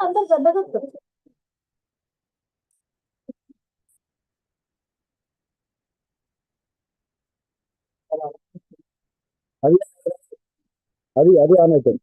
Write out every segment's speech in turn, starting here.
अंदर जबरदस्त అది అది ఆన్ అవుతుంది.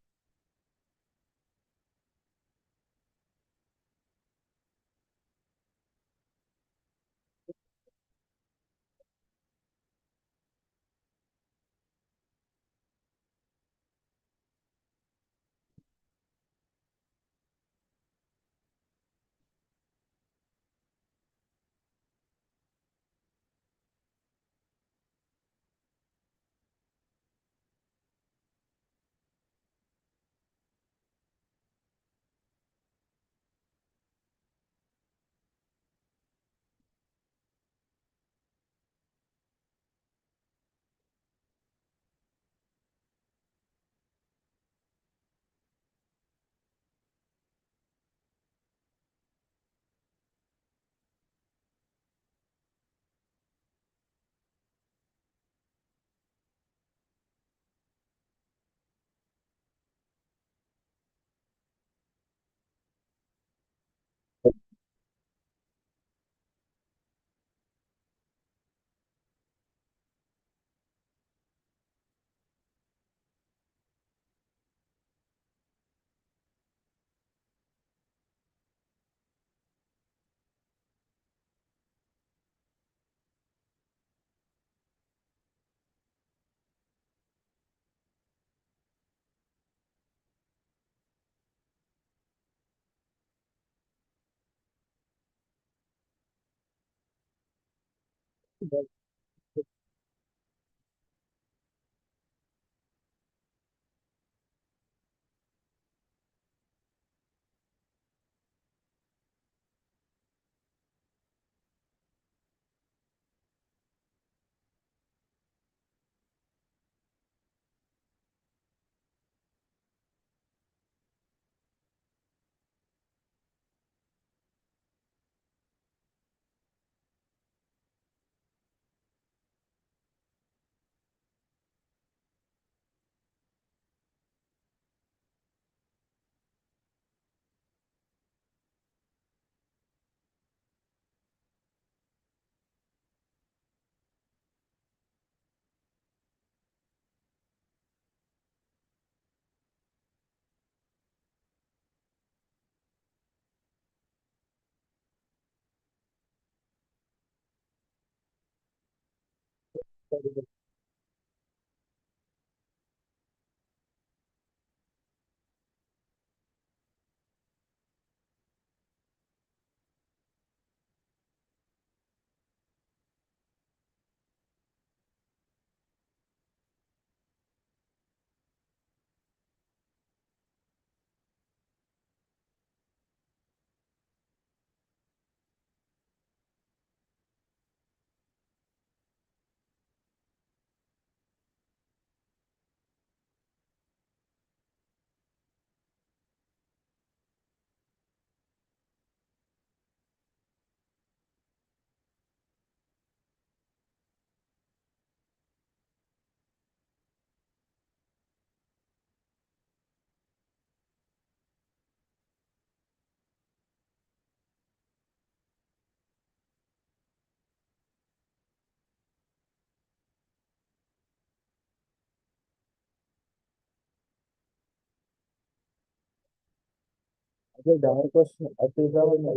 అదే దానికోసం అది తీసామని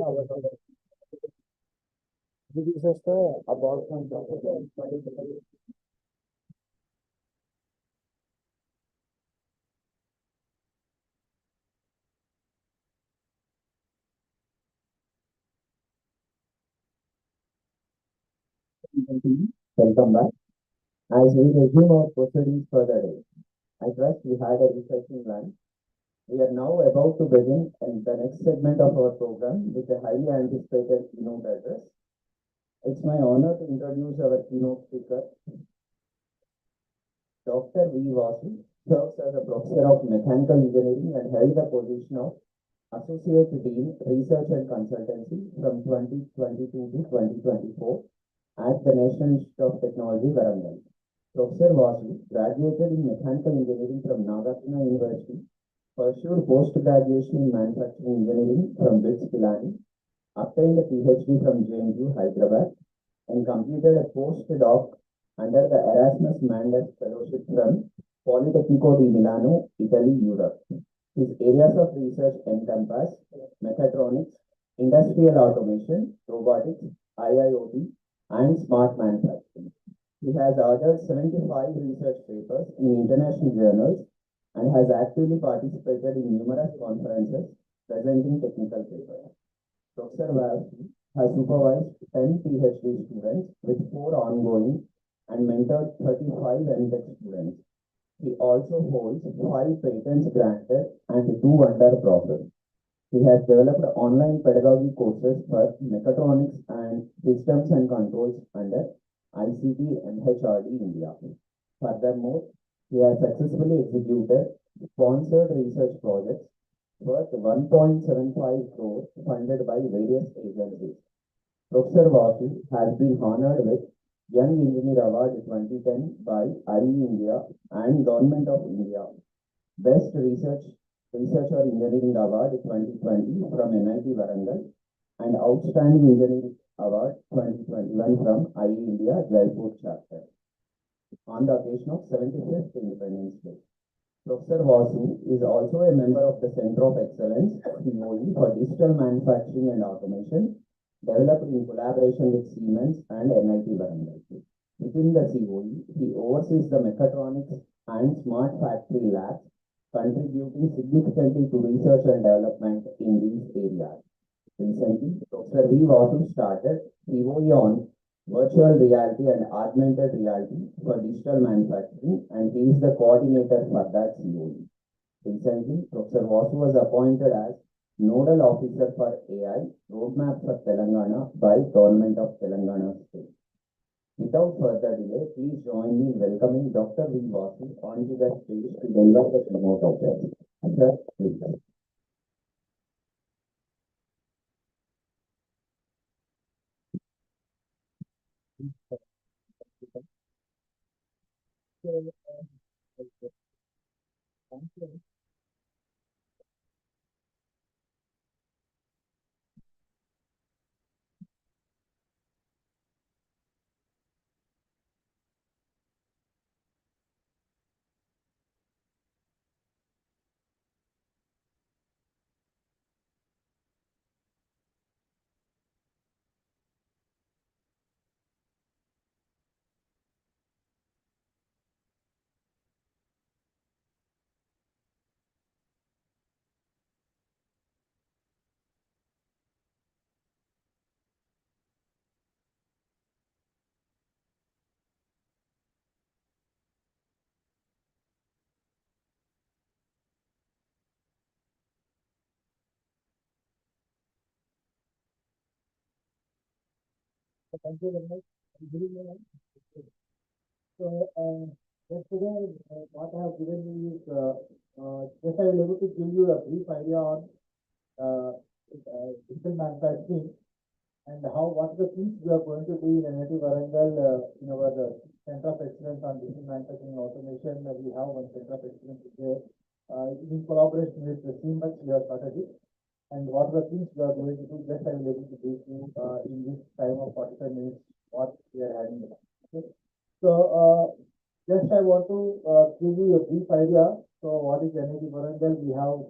ఇది తీసేస్తే ఆ బాక్స్ అంతా welcome back. As we resume our proceedings for the day, I trust we had a refreshing lunch. We are now about to begin the next segment of our program with a highly anticipated keynote address. It's my honor to introduce our keynote speaker, Dr. V. Vasu, serves as a professor of mechanical engineering and held the position of Associate Dean, Research and Consultancy from 2022 to 2024 at the National Institute of Technology, Warangal. Professor Vasu graduated in mechanical engineering from Nagarjuna University, pursued post-graduation in manufacturing engineering from BITS Pilani, obtained a PhD from JNU, Hyderabad, and completed a postdoc under the Erasmus Mandus Fellowship from Politecnico di Milano, Italy, Europe. His areas of research encompass mechatronics, industrial automation, robotics, IIoT, and smart manufacturing. He has authored 75 research papers in international journals and has actively participated in numerous conferences presenting technical papers. Professor Vasu has supervised 10 PhD students with 4 ongoing and mentored 35 MTech students. He also holds 5 patents granted and 2 under process. He has developed online pedagogy courses for mechatronics and systems and controls under ICT-MHRD India. Furthermore, he has successfully executed sponsored research projects worth 1.75 crore funded by various agencies. Professor Vasu has been honored with Young Engineer Award 2010 by IE India and Government of India. Best Research or Engineering Award 2020 from NIT Warangal and Outstanding Engineering Award 2021 from IE India Jaipur chapter on the occasion of 75th Independence Day. Professor Vasu is also a member of the Center of Excellence COE for Digital Manufacturing and Automation, developed in collaboration with Siemens and NIT Warangal. Within the COE, he oversees the mechatronics and smart factory labs, contributing significantly to research and development in these areas. Recently, Professor V. Vasu started COE on virtual reality and augmented reality for digital manufacturing, and he is the coordinator for that COE. Recently, Professor Vasu was appointed as Nodal Officer for AI Roadmap for Telangana by Government of Telangana State. Without further delay, please join me in welcoming Dr. V. Vasu onto the stage to deliver the keynote address. Sir, please. Thank you very much. Good evening. So, yesterday, what I have given you is just I will able to give you a brief idea on digital manufacturing and how what the things we are going to do in NIT Warangal in our Center of Excellence on Digital Manufacturing and Automation. We have one Center of Excellence there. In collaboration with the Siemens, we have started it. And what are the things we are going to do, just I will able to brief you in this time of 45 minutes what we are having. Okay. So just I want to give you a brief idea. So what is NIT Warangal? We have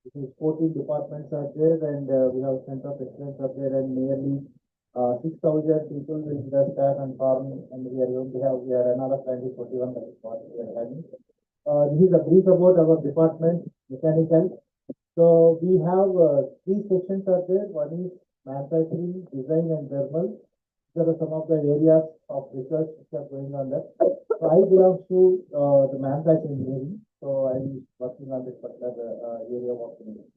It is 14 departments are there, and we have center of excellence are there, and nearly 6,000 people will be the staff and farm, and we are going to have, we are another 2041, that is what we are having. This is a brief about our department, mechanical. So we have three sections are there. One is manufacturing, design, and thermal. These are some of the areas of research which are going on there. So I belong to the manufacturing engineering. So I'm working on this particular area of engineering.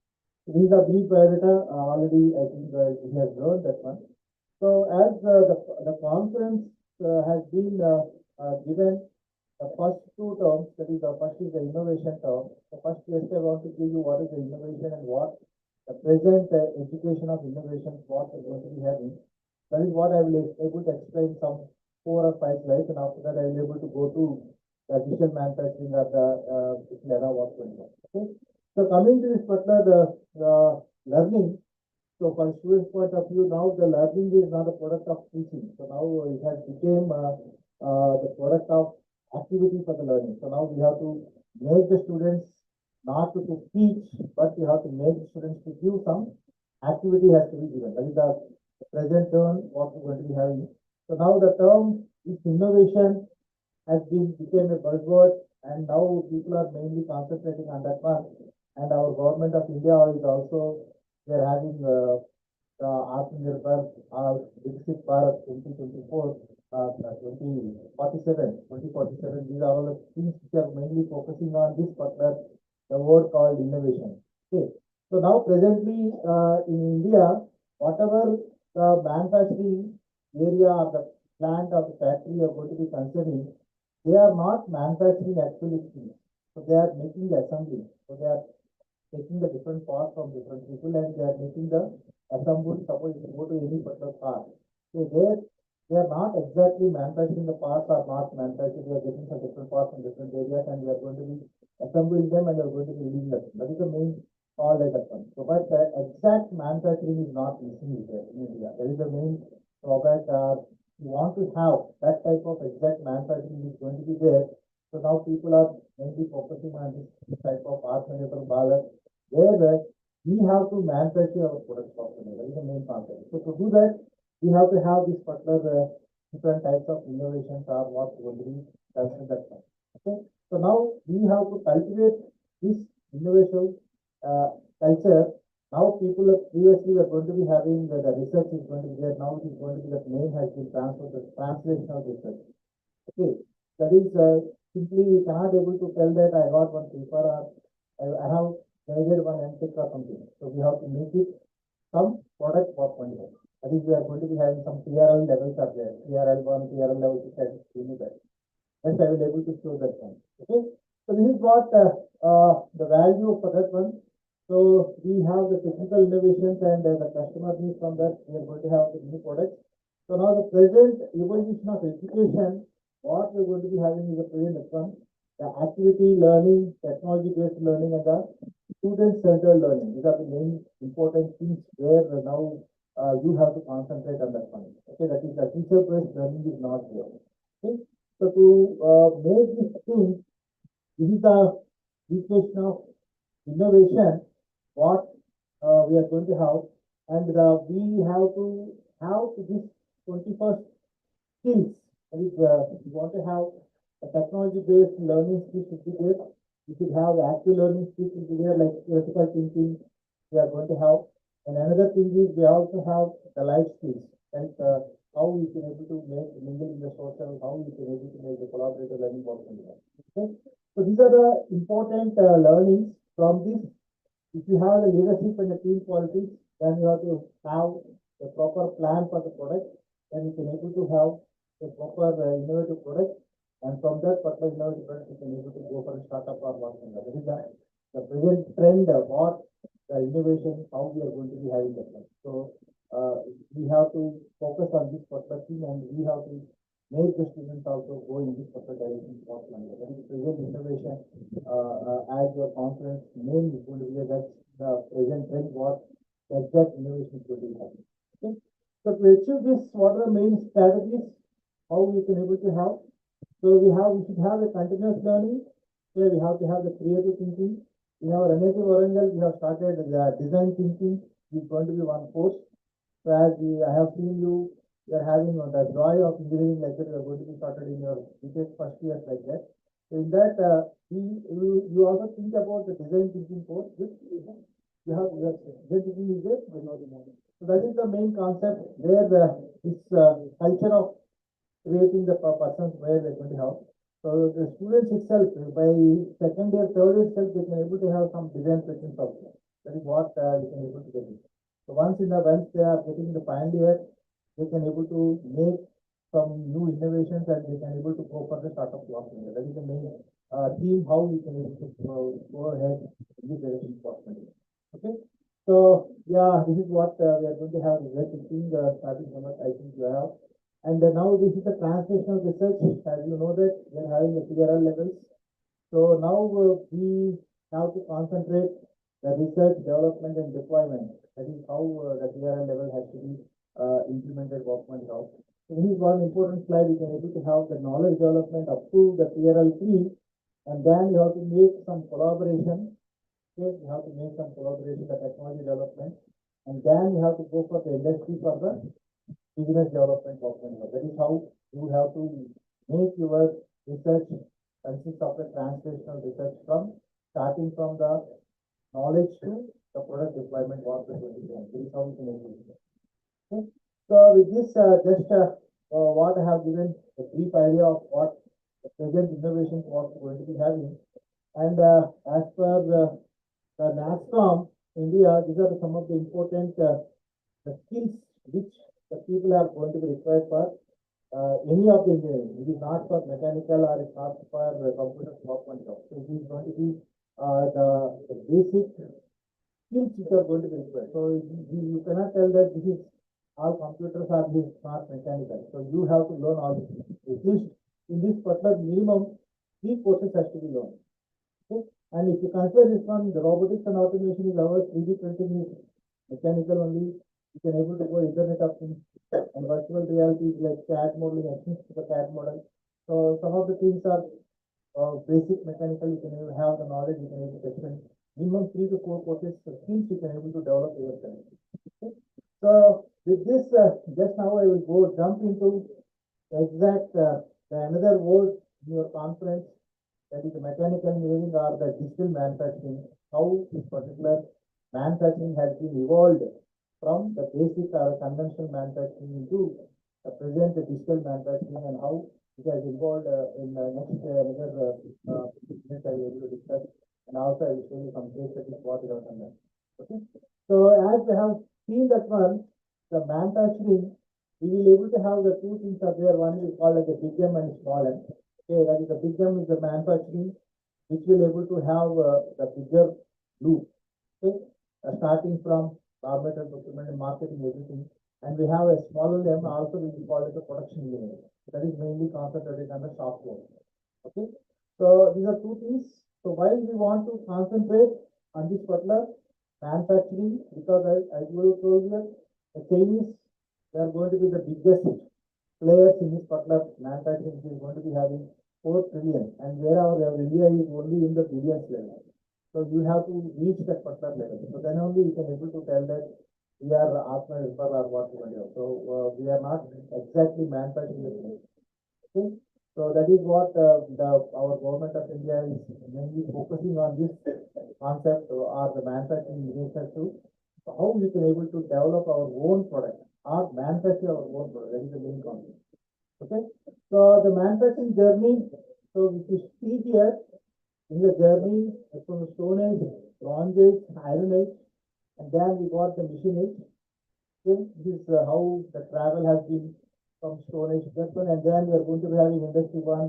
So these are brief biodata. Already I think we have learned that one. So as the conference has been given the first two terms, that is the first is the innovation term. So first just I want to give you what is the innovation and what the present education of innovation, what we're going to be having. That is what I will able to explain some 4 or 5 slides, and after that I will able to go to the digital manufacturing of the era what going on. Okay. So coming to this particular learning. So from student's point of view, now the learning is not a product of teaching. So now it has become the product of activity for the learning. So now we have to make the students not to teach, but we have to make the students to give some activity has to be given. That is the present term what we're going to be having. So now the term is innovation has been became a buzzword, and now people are mainly concentrating on that one. And our government of India is also, they're having Atmanirbhar Viksit Bharat 2024, 2047. These are all the things which are mainly focusing on this particular the word called innovation. Okay. So now presently in India, whatever the manufacturing area or the plant or the factory are going to be considering, they are not manufacturing actually things. So they are making the assembly. So they are taking the different parts from different people, and they are making the assembly. Suppose if you go to any particular car, so they are not exactly manufacturing the parts, are not manufacturing, they are getting some different parts from different areas, and we are going to be assembling them, and we are going to be releasing them. That is the main all like that one. So but exact manufacturing is not missing here in India. That is the main drawback. You want to have that type of exact manufacturing is going to be there. So now people are mainly focusing on this type of Atmanirbhar Bharat, where we have to manufacture our products properly. That is the main concept. So to do that, we have to have this particular different types of innovations or what going to be considered. Okay. So now we have to cultivate this innovation culture. Now people are previously are going to be having the research is going to be there. Now it is going to be that name has been transferred, the translation of research. Okay, that is simply we cannot able to tell that I got one paper or I have graded one MTech or something. So we have to make it some product for 20. That is, we are going to be having some TRL levels are there. TRL1, TRL level 6, that is Hence, I will able to show that one. Okay. So this is what the value for that one. So we have the technical innovations and the customer needs from that. We are going to have the new products. So now the present evolution of education, what we're going to be having is the present one. The activity learning, technology-based learning, and the student-centered learning. These are the main important things where now you have to concentrate on that one. Okay, that is the teacher-based learning is not there. Okay. So to make this thing, this is the equation of innovation, what we are going to have, and we have to have this 21st skills. That is, we want to have a technology-based learning skills should be there. We should have active learning skills should be there, like critical thinking. We are going to have, and another thing is we also have the life skills, like how we can able to make mingle in the social, how we can able to make the collaborative learning work. Okay, so these are the important learnings from this. If you have the leadership and the team qualities, then you have to have a proper plan for the product, then you can able to have a proper innovative product, and from that particular innovative product, you can able to go for a startup or whatever. That is the present trend of what the innovation, how we are going to be having that. So we have to focus on this particular thing, and we have to make the students also go in this particular direction. That is the present innovation. As your conference name is going to be, that's the present trend, what the exact innovation is going to be happening. Okay. So to achieve this, what are the main strategies? How we can able to have? So we should have a continuous learning. Here we have to have the creative thinking. In our NAT Warangal, we have started the design thinking is going to be one course. So as I have seen you are having the joy of engineering lecture, you are going to be started in your BTech first year like that. So in that, you also think about the design thinking course, which you have design thinking is there, but not the model. So that is the main concept where this culture of creating the persons where they're going to have. So the students itself, by second year, third year itself, they can able to have some design sessions also. That is what you can able to get it. So once they are getting the final year, they can able to make some new innovations and they can able to go for the startup work. That is the main theme how we can able to go ahead in this direction possibly. Okay. So yeah, this is what we are going to have the thinking starting from what I think you have. And now this is the translational research. As you know that we are having the TRL levels. So now we have to concentrate the research, development, and deployment. That is how the TRL level has to be implemented, workment out. So this is one important slide. You can able to have the knowledge development up to the TRL 3, and then you have to make some collaboration. Okay, you have to make some collaboration, the technology development, and then you have to go for the industry for the business development document. That is how you have to make your research consist of the translational research from starting from the knowledge to the product deployment what we're going to do. This is how we can able to do. Okay. So with this, just what I have given a brief idea of what the present innovations what we're going to be having, and as per the NASCOM India, these are some of the important the skills which the people are going to be required for any of the engineering. It is not for mechanical or it's not for computer development. So it is going to be the basic skills which are going to be required. So you cannot tell that this is all computers are this not mechanical. So you have to learn all this. At least in this particular minimum 3 courses has to be learned. Okay? And if you consider this one, the robotics and automation is our 3D printing is mechanical only. You can able to go Internet of Things and virtual reality is like CAD modeling, access to the CAD model. So some of the things are basic mechanical. You can have the knowledge. You can able to explain minimum 3 to 4 courses skills you can able to develop yourself. Okay? So with this, just now I will go jump into exact another word in your conference, that is the mechanical engineering or the digital manufacturing. How this particular manufacturing has been evolved from the basic or conventional manufacturing into the present digital manufacturing, and how it has evolved in the next another minutes I will able to discuss, and also I will show you some case studies what we have done there. Okay. So as we have seen that one, the manufacturing, we will able to have the two things are there. One is called as the big M and small m. Okay, that is the big M is the manufacturing, which will able to have the bigger loop. Okay, starting from raw material procurement and marketing, everything. And we have a smaller M also, which we call it the production unit. That is mainly concentrated on the shop floor. Okay, so these are two things. So why we want to concentrate on this particular manufacturing, because I will told you the Chinese, they are going to be the biggest players in this particular manufacturing, which is going to be having 4 trillion, and where our India is only in the billions level. So you have to reach that particular level. So then only you can able to tell that we are Atmanirbhar or what we want to do. So we are not exactly manufacturing the thing. Okay. So that is what our government of India is mainly focusing on this concept or the manufacturing minister to how we can able to develop our own product or manufacture our own product. That is the main concept. Okay. So the manufacturing journey. So if you see here, in the journey from the Stone Age, Bronze Age, Iron Age, and then we got the Machine Age. Okay, this is how the travel has been from Stone Age to that one, and then we are going to be having Industry 1,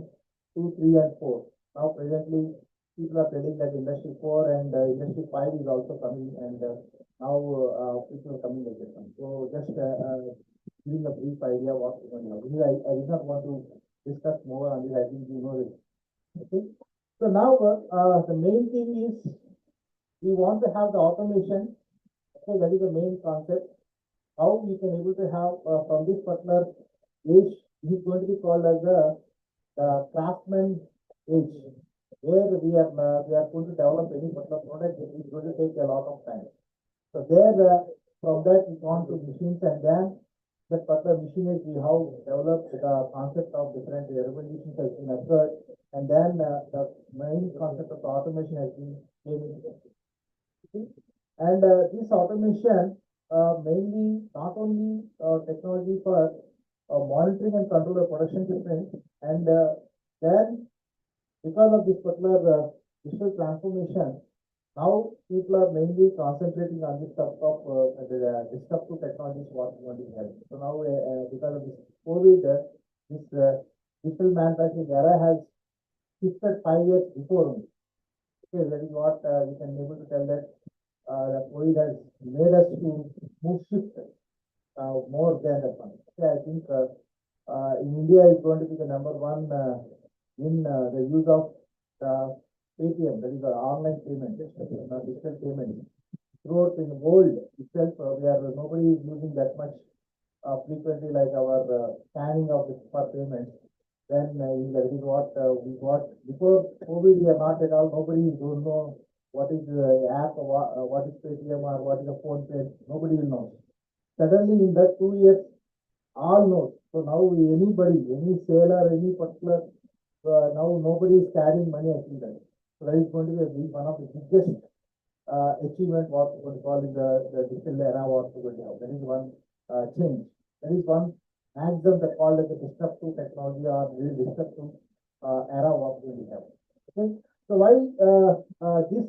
2, 3, and 4. Now presently, people are telling that Industry 4 and Industry 5 is also coming, and now people are coming like this one. So just giving a brief idea what we're going to have. I did not want to discuss more on this. I think you know this. Okay. So now the main thing is we want to have the automation. Okay, that is the main concept. How we can able to have from this particular age, this is going to be called as the craftsman age. where we are going to develop any particular product, it is going to take a lot of time. So there, from that we gone to machines, and then that particular machinery we have developed the concept of different revolutions has been occurred, and then the main concept of automation has been came into. And this automation mainly not only technology for monitoring and control of production difference, and then because of this particular digital transformation, now people are mainly concentrating on this stuff of the disruptive technologies what we want to have. So now because of this COVID, this digital manufacturing era has shifted 5 years before only. Okay, that is what we can able to tell that the COVID has made us to move shift more than the one. Okay, I think in India is going to be the number one in the use of Paytm, that is the online payment, digital payment. Throughout in the world itself, we are nobody is using that much frequently like our scanning of the for payments. Then that is what we got before COVID. We are not at all. Nobody don't know what is the app, or what is Paytm, or what is the phone pay. Nobody will know. Suddenly in that 2 years, all know. So now anybody, any seller, any particular, now nobody is carrying money actually. So that is going to be one of the biggest achievement what we call in the digital era what we going to have. That is one change. That is one maximum that called as the disruptive technology or really disruptive era what we going to have. Okay. So why this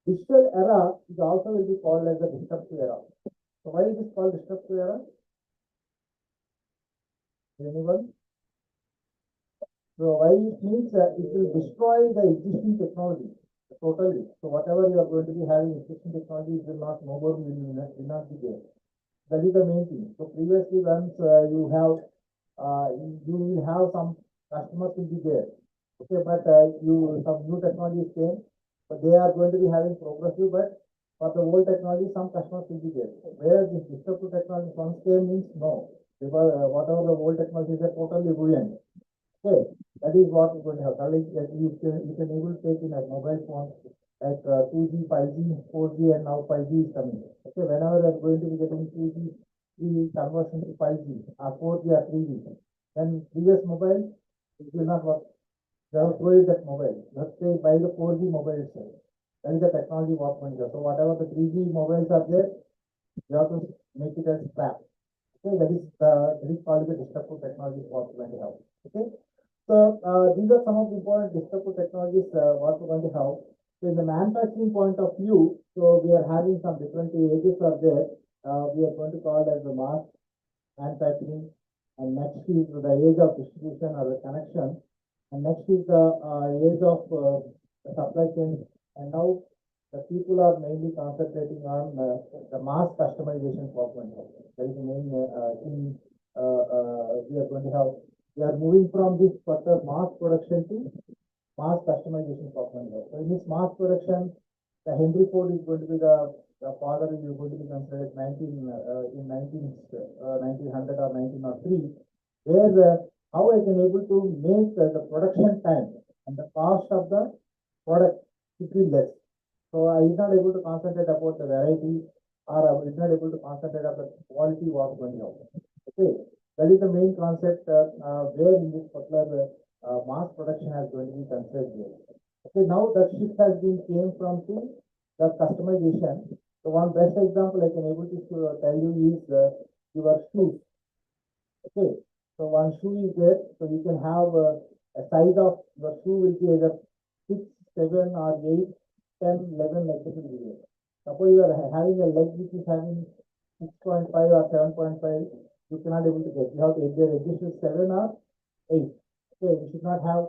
digital era is also will be called as the disruptive era. So why it is called disruptive era? Anyone? So why it means it will destroy the existing technology totally. So whatever you are going to be having existing technology, it will not, no more will not be there. That is the main thing. So previously once you will have some customers will be there. Okay, but some new technologies came, but they are going to be having progressive, but for the old technology, some customers will be there. Whereas this disruptive technology once came means no, because whatever the old technologies are totally ruined. Okay, that is what we're going to have. Like you can able to take in a mobile phone like 2G, 5G, 4G, and now 5G is coming. Okay, whenever they're going to be getting 2G, 3G conversion to 5G, or 4G or 3G, then previous mobile it will not work. They have thrown that mobile. Let's say buy the 4G mobile itself. That is the technology what going to. So whatever the 3G mobiles are there, you have to make it as scrap. Okay, that is called the disruptive technology what we're going to have. Okay. So these are some of the important disruptive technologies what we're going to have. So in the manufacturing point of view, so we are having some different ages are there. We are going to call as the mass manufacturing, and next is the age of distribution or the connection, and next is the age of the supply chain, and now the people are mainly concentrating on the mass customization for one. That is the main thing we are going to have. We are moving from this further mass production to mass customization for one. So in this mass production, the Henry Ford is going to be the father is going to be considered 1900 or 1903, where how I can able to make the production time and the cost of the product it will less. So I is not able to concentrate about the variety, or I is not able to concentrate on the quality what going on. Okay, that is the main concept where in this particular mass production has going to be considered here. Okay, now that shift has been came from to the customization. So one best example I can able to tell you is your shoes. Okay, so one shoe is there, so you can have a size of the shoe will be either 6, 7 or 8, 10, 11 like this will be there. Suppose you are having a leg which is having 6.5 or 7.5, you cannot able to get. You have to either adjust to 7 or 8. Okay, you should not have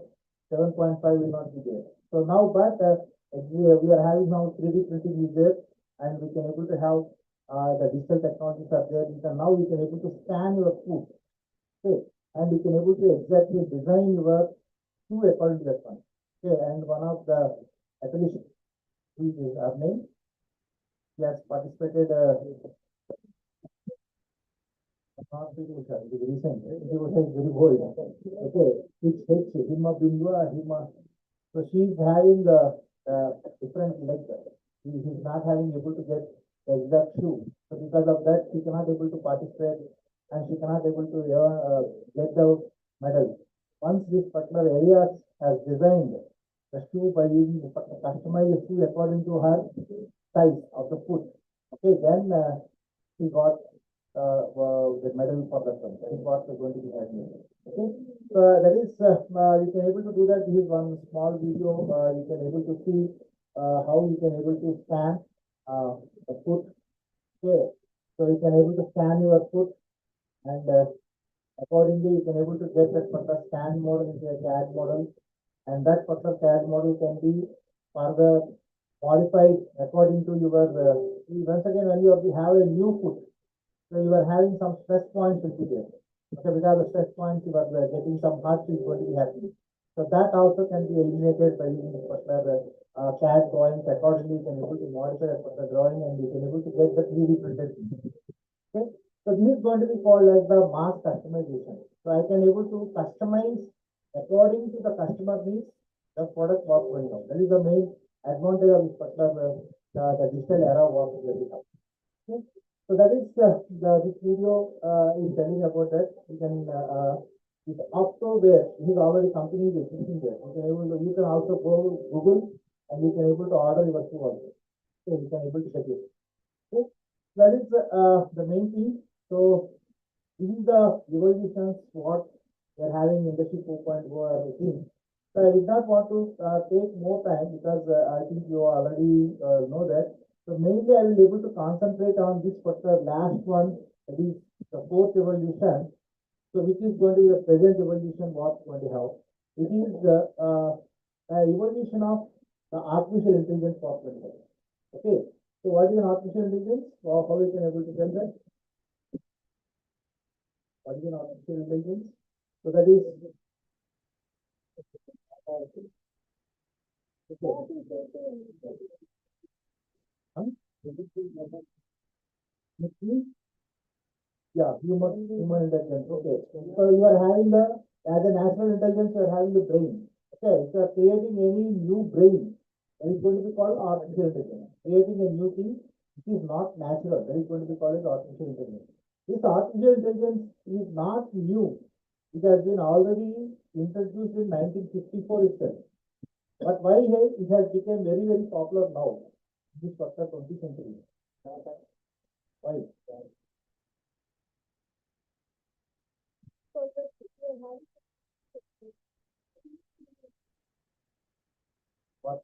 7.5 will not be there. So now, but we are having now 3D printing is there, and we can able to have the digital technologies are there. Now we can able to scan your food. Okay, and you can able to exactly design your shoe according to that one. Okay, and one of the athletes who is our name, he has participated not recent, he was very old. Okay, which Hima Bindua, Hima So she is having different leg. She is not having able to get the exact shoe. So because of that, she cannot able to participate and she cannot able to get the medal. Once this particular area has designed the shoe by using the customized shoe according to her size of the foot. Okay, then he got the medal for that one. That is what is going to be happening. Okay, so that is you can able to do that. This is one small video. You can able to see how you can able to scan the foot. Okay, so you can able to scan your foot and accordingly you can able to get that particular scan model into a CAD model, and that particular CAD model can be further modified according to your once again when you have a new foot, so you are having some stress points will be there. Okay, because the stress points you are getting some hurt is going to be happening. So that also can be eliminated by using the particular CAD drawings. Accordingly, you can able to modify that particular drawing and you can able to get the 3D printed. Okay, so this is going to be called as the mass customization. So I can able to customize according to the customer needs the product what going on. That is the main advantage of this particular the digital era what we have. Okay. So that is this video is telling about that. You can this software is already company is existing there. You can also go Google and you can able to order your shoe also. So you can able to get it. Okay. That is the main thing. So this is the evolutions what we are having industry 4.0 everything. So I did not want to take more time because I think you already know that. So mainly I will be able to concentrate on this particular last one, that is the fourth evolution. So which is going to be the present evolution what we are going to have. It is the evolution of the artificial intelligence for 20. Okay. So what is an artificial intelligence? How we can able to tell that? What is an artificial intelligence? So that is yeah, human intelligence. Okay. So you are having the as a natural intelligence, you are having the brain. Okay. If you are creating any new brain, that is going to be called artificial intelligence. Creating a new thing, which is not natural, that is going to be called as artificial intelligence. This artificial intelligence is not new. It has been already introduced in 1954 itself. But why it has become very, very popular now, this particular 20th century? Why? What?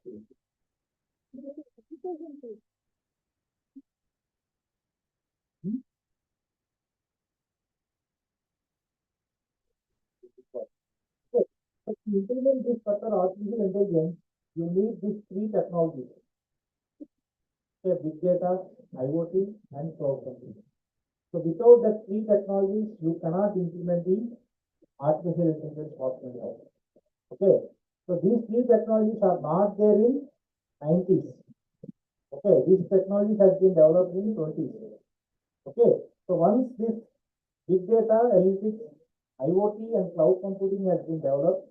Hmm? So, to implement this particular artificial intelligence, you need these three technologies. Okay, big data, IoT, and cloud computing. So without the three technologies, you cannot implement the artificial intelligence software. Okay, so these three technologies are not there in 90s. Okay, these technologies has been developed in 20s. Okay, so once this big data, analytics, IoT, and cloud computing has been developed,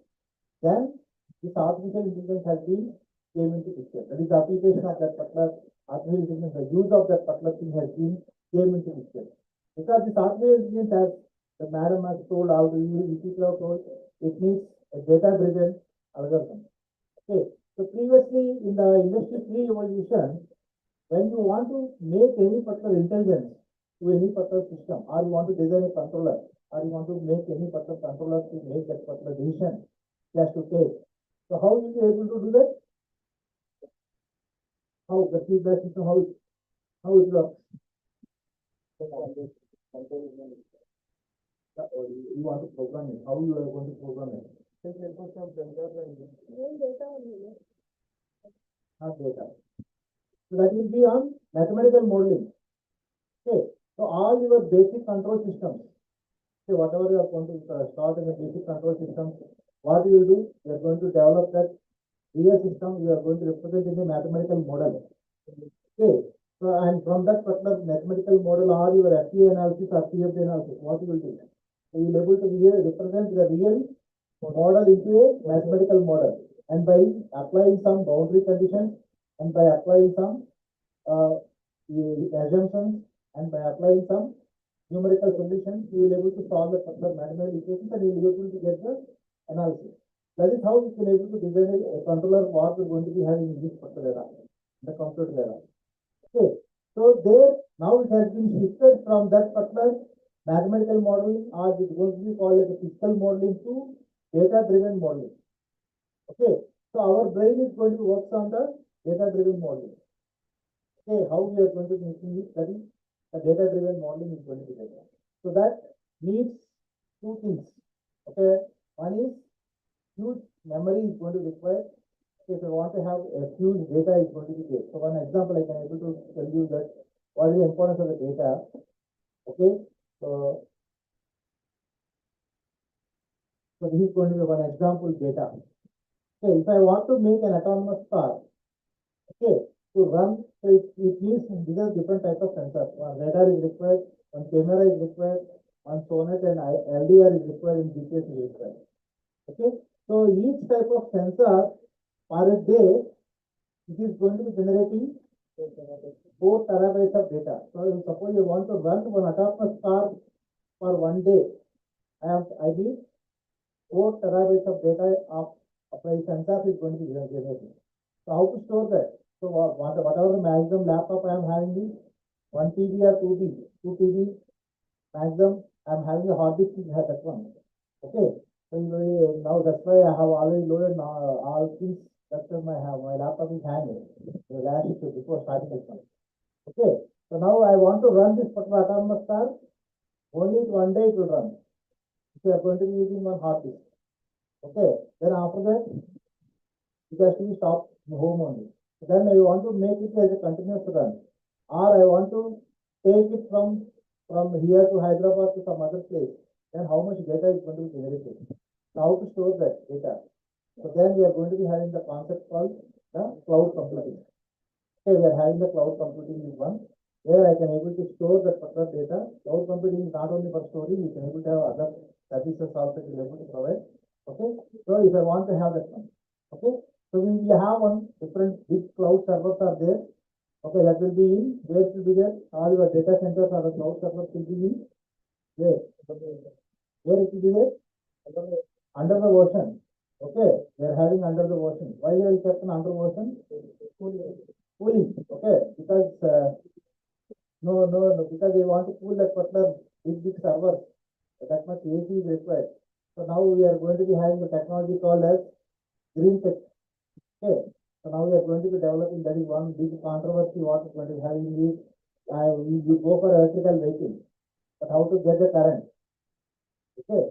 then this artificial intelligence has been came into picture. That is the application of that particular artificial intelligence, the use of that particular thing has been came into picture. Because this artificial intelligence, as the madam has told, how to use it, people have told, it needs a data-driven algorithm. Okay, so previously in the industry 3 evolution, when you want to make any particular intelligence to any particular system, or you want to design a controller, or you want to make any particular controller to make that particular decision, it has to take. So how will you be able to do that? How the feedback system, how it works? You want to program it. How you are going to program it? Not data. So that will be on mathematical modeling. Okay. So all your basic control systems, okay, whatever you are going to start in the basic control system, what you will do? You are going to develop that real system. You are going to represent in a mathematical model. Okay. So and from that particular mathematical model, or your FTA analysis or CFD analysis, what you will do? So you will able to represent the real model into a mathematical model. and by applying some boundary conditions, and by applying some assumptions, and by applying some numerical solutions, you will be able to solve the particular mathematical equations and you will be able to get the analysis. That is how we can able to design a controller what we're going to be having in this particular era, the computer era. Okay, so there now it has been shifted from that particular mathematical modeling, or it is going to be called as a physical modeling, to data-driven modeling. Okay, so our brain is going to work on the data-driven modeling. Okay, how we are going to be making it, that is the data-driven modeling is going to be there. So that needs two things. Okay, one is huge memory is going to require. If I want to have a huge data is going to be there. So one example I can able to tell you that what is the importance of the data. Okay, so this is going to be one example data. Okay, if I want to make an autonomous car, okay, to run, so it needs these are different types of sensors. One radar is required, one camera is required, one sonar and LDR is required, and GPS is required. Okay, so each type of sensor per day, it is going to be generating 4 terabytes of data. So suppose you want to run one autonomous car for 1 day, I need 4 terabytes of data of my sensor is going to be generating. So how to store that? So whatever the maximum laptop I am having is 1 TB or 2 TB maximum. I am having a hard disk has that one. Okay, so now that's why I have already loaded all things. That's why my laptop is hanging. The last issue before starting this one. Okay, so now I want to run this particular autonomous car. Only 1 day it will run. So you are going to be using one hard disk. Okay, then after that, it has to be stopped home only. So then I want to make it as a continuous run, or I want to take it from here to Hyderabad to some other place. Then how much data is going to be generated? So how to store that data? So then we are going to be having the concept called the cloud computing. Okay, we are having the cloud computing is one where I can able to store the particular data. Cloud computing is not only for storing, you can able to have other services also to be able to provide. Okay, so if I want to have that one, okay, so we will have one different big cloud servers are there. Okay, that will be in where it will be there. All your data centers or the cloud servers will be in where it will be there under the ocean. Okay, they are having under the ocean. Why they are kept in under ocean? Cooling. Okay, because no, because they want to cool that particular big server. That much AC is required. So now we are going to be having the technology called as green tech. Okay, so now we are going to be developing. That is one big controversy. What is going to be having is you go for electrical vehicle, but how to get the current? Okay,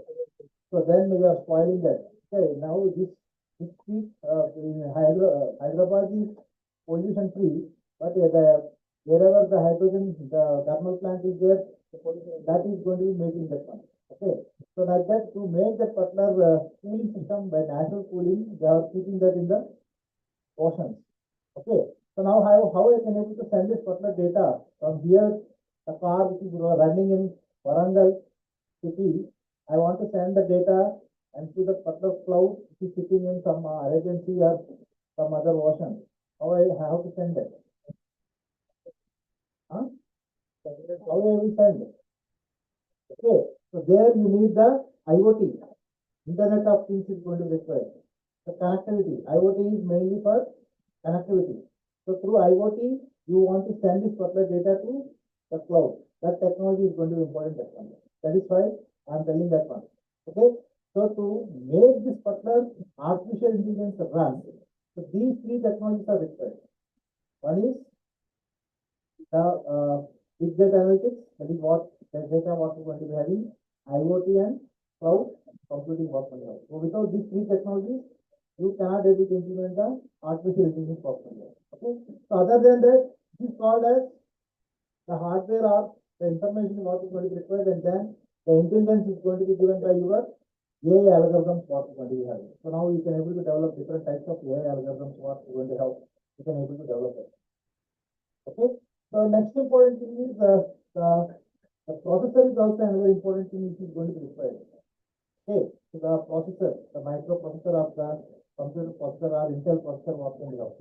so then we are spoiling that. Okay, now this in Hyderabad is pollution free, but wherever the hydrogen, the thermal plant is there, that is going to be making that one. Okay, so like that, to make that particular cooling system by natural cooling, they are keeping that in the oceans. Okay, so now how I can able to send this particular data from here, the car which is running in Warangal city, I want to send the data and to the particular cloud which is sitting in some Arabian Sea or some other ocean. How I have to send it? Huh? How I will send it? Okay, so there you need the IoT, Internet of Things is going to be required. The connectivity, IoT is mainly for connectivity. So through IoT, you want to send this particular data to the cloud. That technology is going to be important. That is why I am telling that one. Okay, so to make this particular artificial intelligence run, so these 3 technologies are required. One is the big data analytics, that is what the data what we are going to be having, IoT and cloud computing what we have. So without these 3 technologies, you cannot able to implement the artificial intelligence software. Okay, so other than that, this is called as the hardware or the information what is going to be required, and then the intelligence is going to be given by your AI algorithms what is going to be having. So now you can able to develop different types of AI algorithms what is going to help. You can able to develop it. Okay, so next important thing is the processor is also another important thing which is going to be required. Okay, so the processor, the microprocessor of the computer processor or Intel processor what can be have.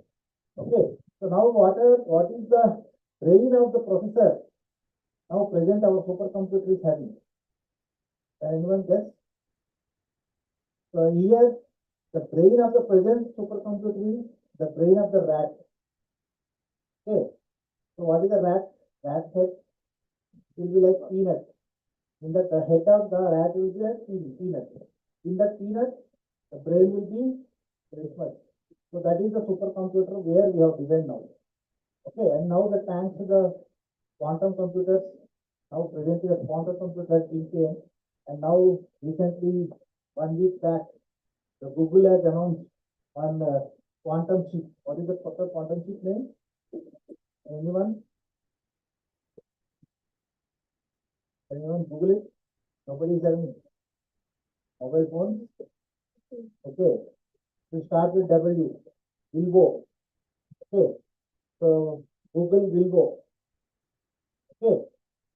Okay, so now what is the brain of the processor? Now present our supercomputer is having. Can anyone guess? So here the brain of the present supercomputer is the brain of the rat. Okay, so what is the rat? Rat head will be like peanut. In the head of the rat will be a peanut. In that peanut, the brain will be very much. So that is the supercomputer where we have designed now. Okay, and now the thanks to the quantum computers, now presently the quantum computer has been came, and now recently 1 week back, the Google has announced one quantum chip. What is the proper quantum chip name? Anyone? Anyone Google it? Nobody is having mobile phone. Okay, to start with W, Wilbo. Okay, so Google Wilbo. Okay,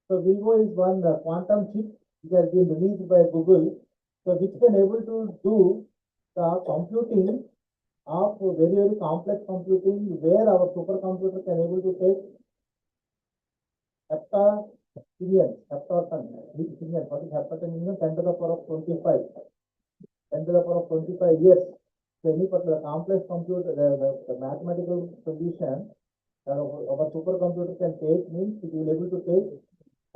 so Wilbo is one quantum chip which has been released by Google, so which can able to do the computing of very, very complex computing where our supercomputer can able to take heptatonium, what is heptatonium? 10 to the power of 25, 10 to the power of 25 years. So any particular complex computer, the mathematical solution that our supercomputer can take means it will able to take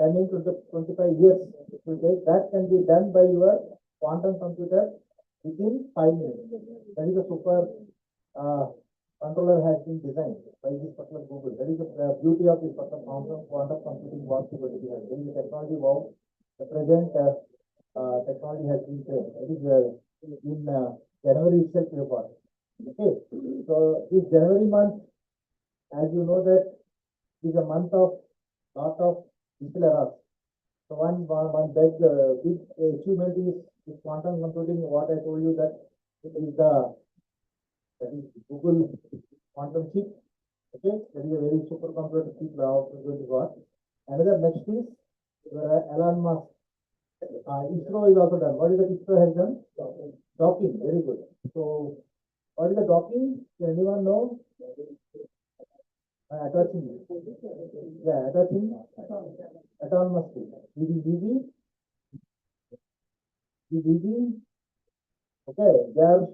10 into 25 years. It will take, that can be done by your quantum computer within 5 minutes. That is a super controller has been designed by this particular Google. That is the beauty of this particular quantum computing what we going to have. There is a technology wow, the present technology has been trained. It is in January itself we got. Okay, so this January month, as you know that is a month of lot of digital errors. So one big achievement is this quantum computing. What I told you that it is that is Google quantum chip. Okay, that is a very supercomputer chip now going to got. Another next is Elon Musk. ISRO is also done. What is the ISRO has done? Docking. Very good. So what is the docking? Can anyone know? Attaching. Yeah, attaching. Autonomously. DD. Okay, they are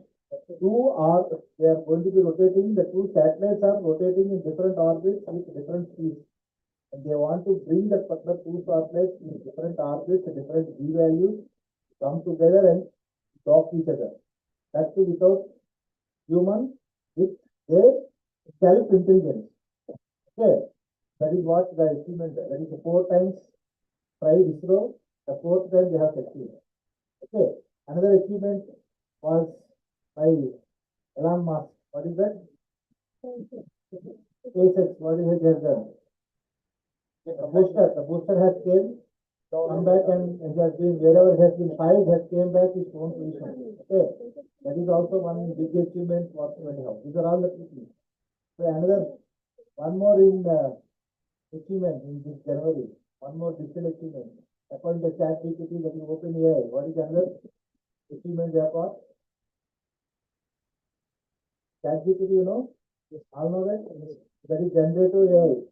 going to be rotating. The two satellites are rotating in different orbits with different speeds. And they want to bring the particular two satellites in different orbits, different G values, come together and talk each other. That's without human with their self-intelligence. Okay, that is what the achievement. That is the 4 times tried ISRO. The 4th time they have succeeded. Okay, another achievement was by Elon Musk. What is that? SpaceX. What is it has done? The booster has come back and it has been wherever it has been fired, has came back its own position. Okay, that is also one big achievement what we have. These are all the things. So one more in achievement in this January. One more digital achievement. According to ChatGPT, that is OpenAI. What is another achievement they have got? ChatGPT, you know? All know that? That is generative AI.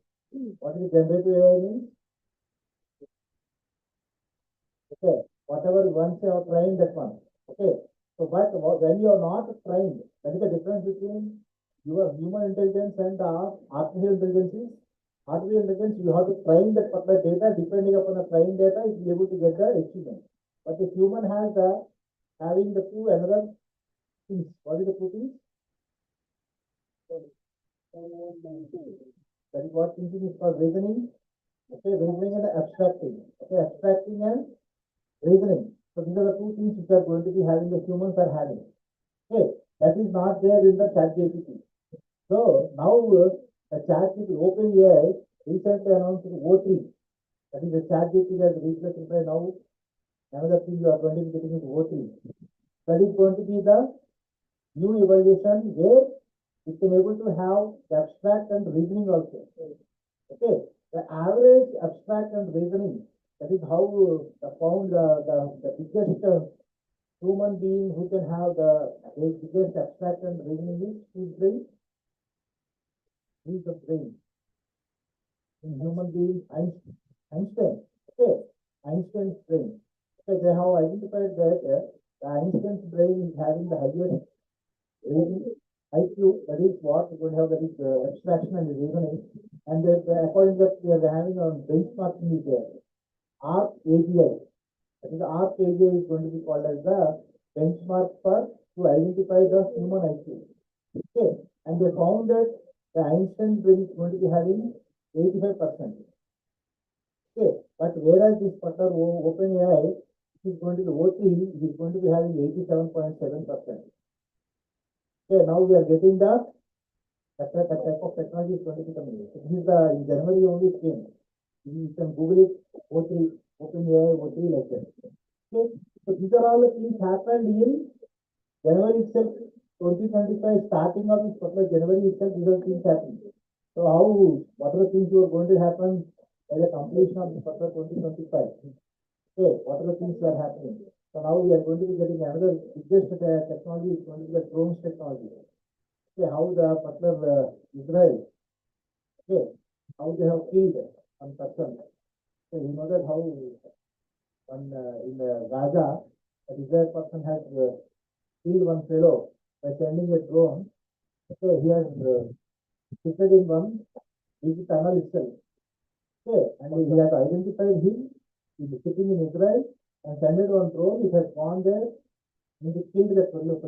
What is generative AI means? Okay, whatever once you have trained that one. Okay, so but when you are not trained, that is the difference between your human intelligence and the artificial intelligence. Artificial intelligence, you have to train that particular data. Depending upon the trained data, you will be able to get the achievement. But if human has having the two another things, what is the two things? That is what thinking is called reasoning. Okay, reasoning and abstracting. Okay, abstracting and reasoning. So these are the two things which are going to be having the humans are having. Okay, that is not there in the ChatGPT. So now the ChatGPT OpenAI recently announced O3. That is the ChatGPT has replaced by now. Another thing you are going to be getting is O3. That is going to be the new evaluation where it can able to have the abstract and reasoning also. Okay, the average abstract and reasoning, that is how the biggest human being who can have the biggest abstract and reasoning is whose brain? Who is the brain? In human being, Einstein. Okay, Einstein's brain. Okay, they have identified that the Einstein's brain is having the highest reasoning IQ. That is what we're going to have. That is abstraction and reasoning. And according to that, we are having a benchmarking is there. API. That is API is going to be called as the benchmark for to identify the human IQ. Okay, and they found that the Einstein brain is going to be having 85%. Okay, but whereas this particular OpenAI is going to be O3, it is going to be having 87.7%. Okay, now we are getting the type of technology is going to be coming. This is the in January only came. You can Google it, O3, OpenAI, O3 like that. Okay, so these are all the things happened in January itself, 2025, starting of this particular January itself, these are things happening. So how, what are the things you are going to happen by the completion of this particular 2025? Okay, what are the things that are happening? So now we are going to be getting another biggest technology is going to be the drones technology. Okay, how the particular Israel, okay, how they have killed one person. So you know that how one in Gaza, a Israel person has killed one fellow by sending a drone. Okay, he has fitted in one big tunnel itself. Okay, and he has identified him. He is sitting in Israel and sent it on drone. It has gone there and it killed that fellow.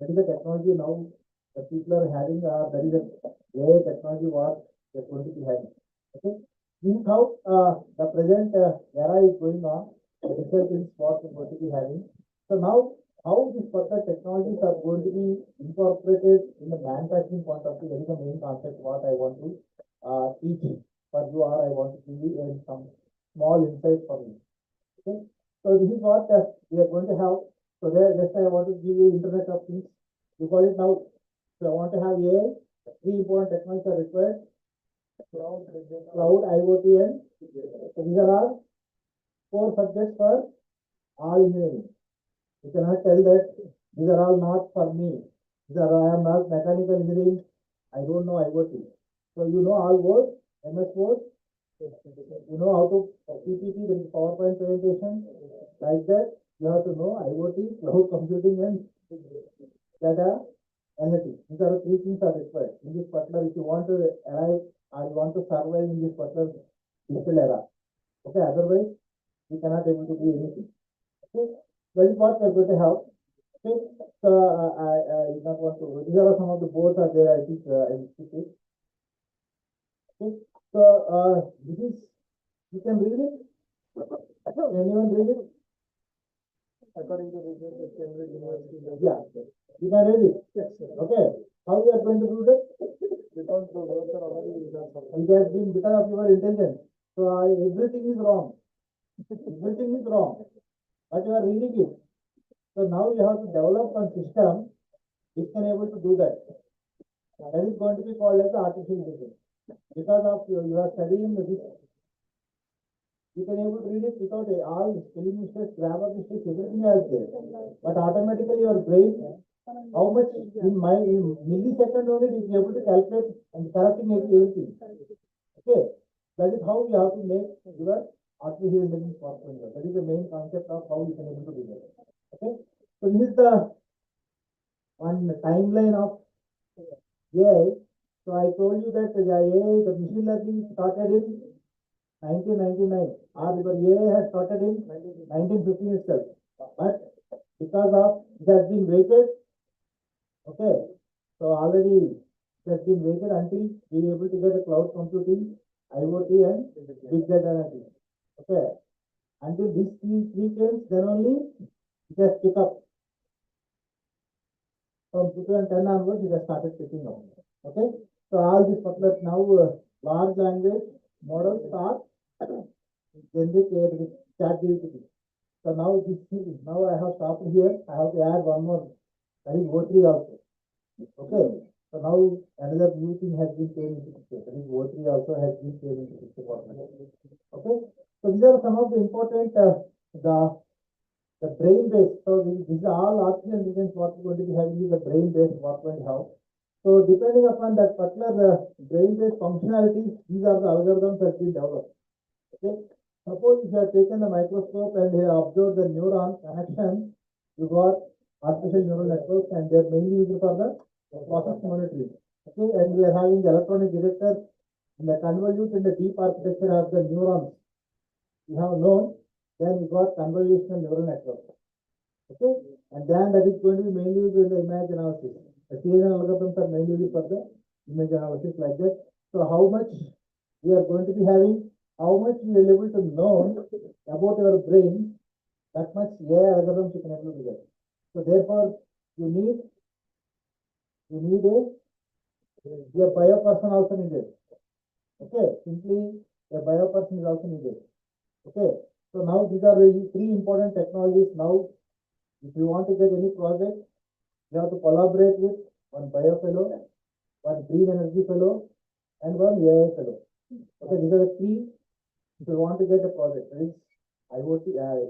That is the technology now that people are having. That is the AI technology what they're going to be having. Okay, this is how the present era is going on. The result is what we're going to be having. So now, how these further technologies are going to be incorporated in the manufacturing point of view, that is the main concept what I want to teach for you, or I want to give you some small insight for you. Okay, so this is what we are going to have. So there, just I want to give you Internet of Things. You call it now. So I want to have AI. Three important technologies are required: cloud, IoT, and so these are all four subjects for all engineering. You cannot tell that these are all not for me. These are I am not mechanical engineering. I don't know IoT. So you know all words, MS Word. You know how to PPT, that is PowerPoint presentation. Like that, you have to know IoT, cloud computing, and data analytics. These are the three things are required in this particular. If you want to arrive or you want to survive in this particular digital era, okay. Otherwise, you cannot able to do anything. Okay, that is what we are going to have. Okay, so I do not want to. These are some of the boards are there. I think I will skip it. Okay, so this is you can read it. Anyone read it? According to research, Cambridge University. Yeah, you can read it. Yes, okay, how you are going to do that? Because the words are already it has been because of your intelligence. So everything is wrong. Everything is wrong, but you are reading it. So now you have to develop a system which can able to do that. That is going to be called as the artificial intelligence. Because of you are studying this, you can able to read it without all spelling mistakes, grammar mistakes, everything else there. But automatically your brain, how much in millisecond only it is able to calculate and correcting everything. Okay, that is how you have to make your artificial intelligence possible. That is the main concept of how you can able to do that. Okay, so this is the one timeline of AI. So I told you that the AI, the machine learning started in 1999, or the AI has started in 1915 itself. But because of it has been waited, okay, so already it has been waited until we are able to get a cloud computing, IoT, and big data analytics. Okay, until these three came, then only it has picked up. From 2010 onwards, it has started picking up. Okay, so all these particular now large language models are generated with ChatGPT. So now this now I have stopped here. I have to add one more. That is O3 also. Okay. So now another new thing has been came into picture. That is O3 also has been came into picture. Okay. So these are some of the important the the brain based. So these are all artificial intelligence what we're going to be having is the brain based what we're going to have. So depending upon that particular brain based functionalities, these are the algorithms that we develop. Okay. Suppose if you have taken the microscope and you have observed the neuron connection, you got artificial neural networks and they're mainly used for the process monitoring. Okay, and we are having the electronic detector in the convolute and the deep architecture of the neurons. You have known, then you got convolutional neural network. Okay, and then that is going to be mainly used in the image analysis. The CNN algorithms are mainly used for the image analysis like that. So how much we are going to be having, how much you are able to know about your brain, that much AI algorithms you can able to get. So therefore, you need a bio person also needed. Okay, simply a bio person is also needed. Okay, so now these are the three important technologies. Now, if you want to get any project, you have to collaborate with one bio fellow, one green energy fellow, and one AI fellow. Okay, these are the three. If you want to get a project, that is IoT, AI,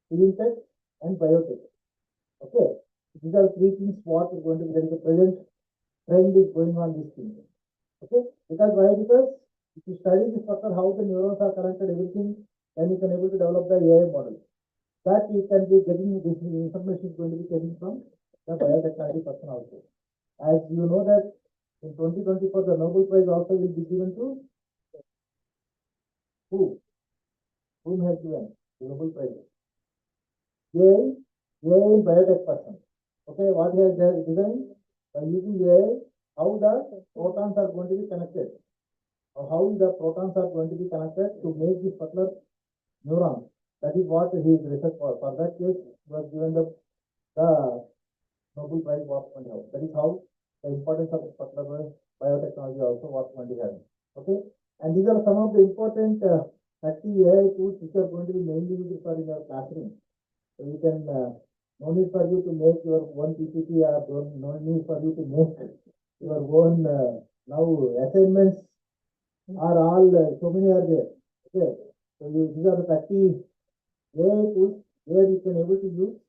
clean tech, and biotech. Okay, these are three things what we're going to be. There is a present trend is going on these things. Okay, because why? Because if you study this further, how the neurons are connected, everything, then you can able to develop the AI model. That you can be getting this information is going to be getting from the biotechnology person also. As you know that in 2024, the Nobel Prize also will be given to who? Whom has given the Nobel Prize? AI biotech person. Okay, what he has designed by using AI, how the protons are going to be connected, or how the protons are going to be connected to make this particular neuron. That is what he is research for. For that case, was given the Nobel Prize what one have. That is how the importance of this particular biotechnology also what one have. Okay, and these are some of the important 30 AI tools which are going to be mainly used for in your classroom. So you can no need for you to make your one PPT or no need for you to make your own now assignments are all so many are there. Okay, so these are the 30 AI tools where you can able to use.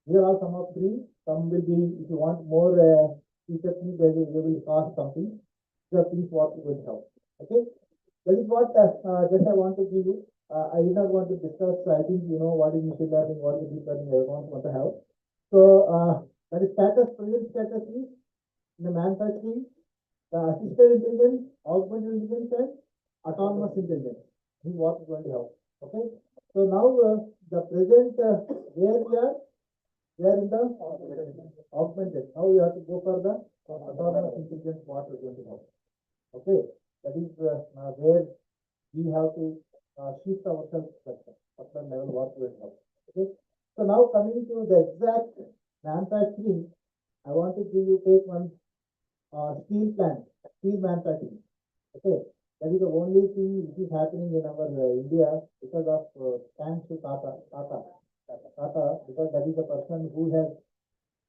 Here are some of three. Some will be if you want more features, they will cost something. These are things what you will have. Okay, that is what just I want to give you. I did not want to discuss. I think you know what is machine learning, what is deep learning. I don't want to have. So that is status. Present status is in the manufacturing, the assisted intelligence, augmented intelligence, and autonomous intelligence. This is what we are going to have. Okay. So now the present where we are in the augmented. Now we have to go for the autonomous intelligence. What we are going to have. Okay. That is where we have to shift ourselves at the level what we have. Okay. So now coming to the exact manufacturing, I want to take one steel plant, steel manufacturing. Okay. That is the only thing which is happening in our India because of thanks to Tata, because that is the person who has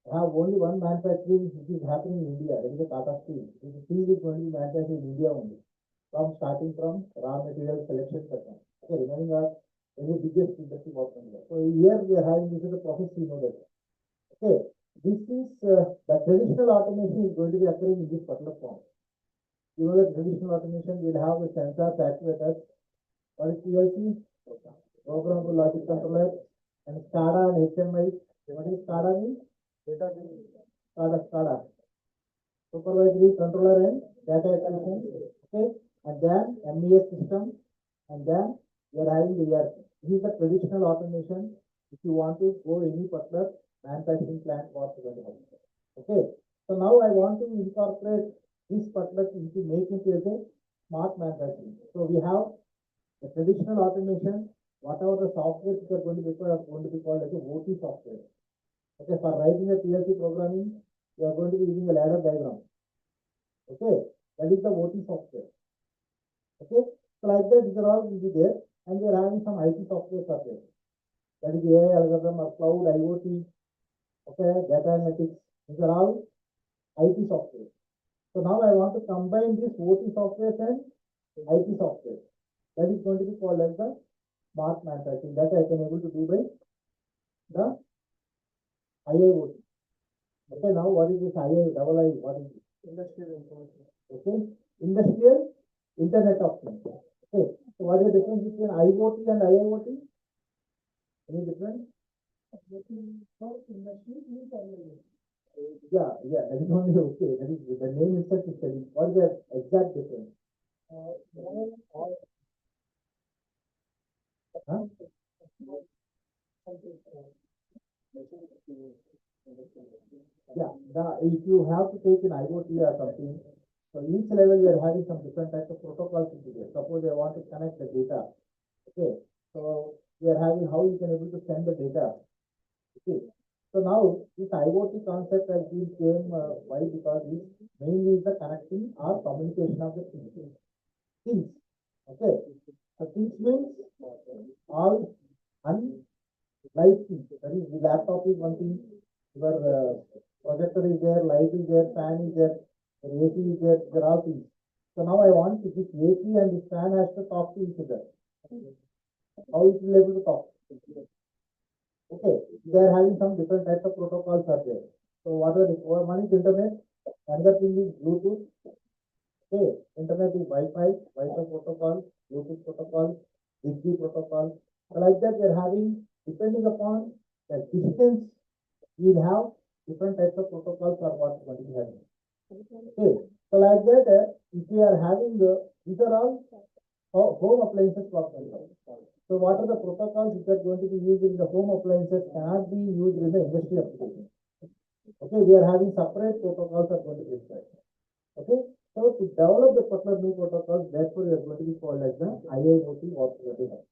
have only one manufacturing which is happening in India. That is the Tata Steel. This steel is going to be manufactured in India only. Starting from raw material selection section. Okay, remaining are the biggest industry what we have. So here we are having this is the process you know that. Okay, this is the traditional automation is going to be occurring in this particular form. You know that traditional automation will have the sensors, actuators, what is PLC, programmable logic controller, and SCADA and HMI. What is SCADA means? SCADA. Supervisory controller and data acquisition. Okay. And then MES system, and then we are having the ERP. This is the traditional automation. If you want to go any particular manufacturing plant, what you going to have. Okay. So now I want to incorporate this particular into making it a smart manufacturing. So we have the traditional automation. Whatever the software which are going to be required are going to be called as a OT software. Okay. For writing a PLC programming, we are going to be using a ladder diagram. Okay. That is the OT software. Okay, so like that, these are all will be there, and we are having some IT software there. That is AI algorithm or cloud IoT, okay, data analytics. These are all IT software. So now I want to combine this OT software and IT software. That is going to be called as the smart manufacturing that I can able to do by the IIoT. Okay, now what is this II, double I, what is it? Industrial information. Okay, industrial Internet of Things. Okay, so what is the difference between IoT and IIoT? Any difference? Yeah, that is only okay. That is the name itself is telling. What is the exact difference? Huh? Yeah, if you have to take an IoT or something, so each level we are having some different types of protocols into there. Suppose I want to connect the data. Okay, so we are having how you can able to send the data. Okay, so now this IoT concept has been came why because it mainly is the connecting or communication of the things. Things. Okay, so things means all unlike things. That is, the laptop is one thing. Your projector is there, light is there, fan is there, AC is there. There are all things. So now I want to this AC and this fan has to talk to each other. How it will able to talk? Okay, they are having some different types of protocols are there. So what are the one is internet, another thing is Bluetooth. Okay, internet is Wi-Fi protocol, Bluetooth protocol, Zigbee protocol. So like that, we are having depending upon the distance, we will have different types of protocols or what we are having. Okay, so like that, if we are having these are all home appliances what we have. So what are the protocols which are going to be used in the home appliances cannot be used in the industry application. Okay, we are having separate protocols are going to be required. Okay, so to develop the particular new protocols, therefore we are going to be called as the IIoT what we have.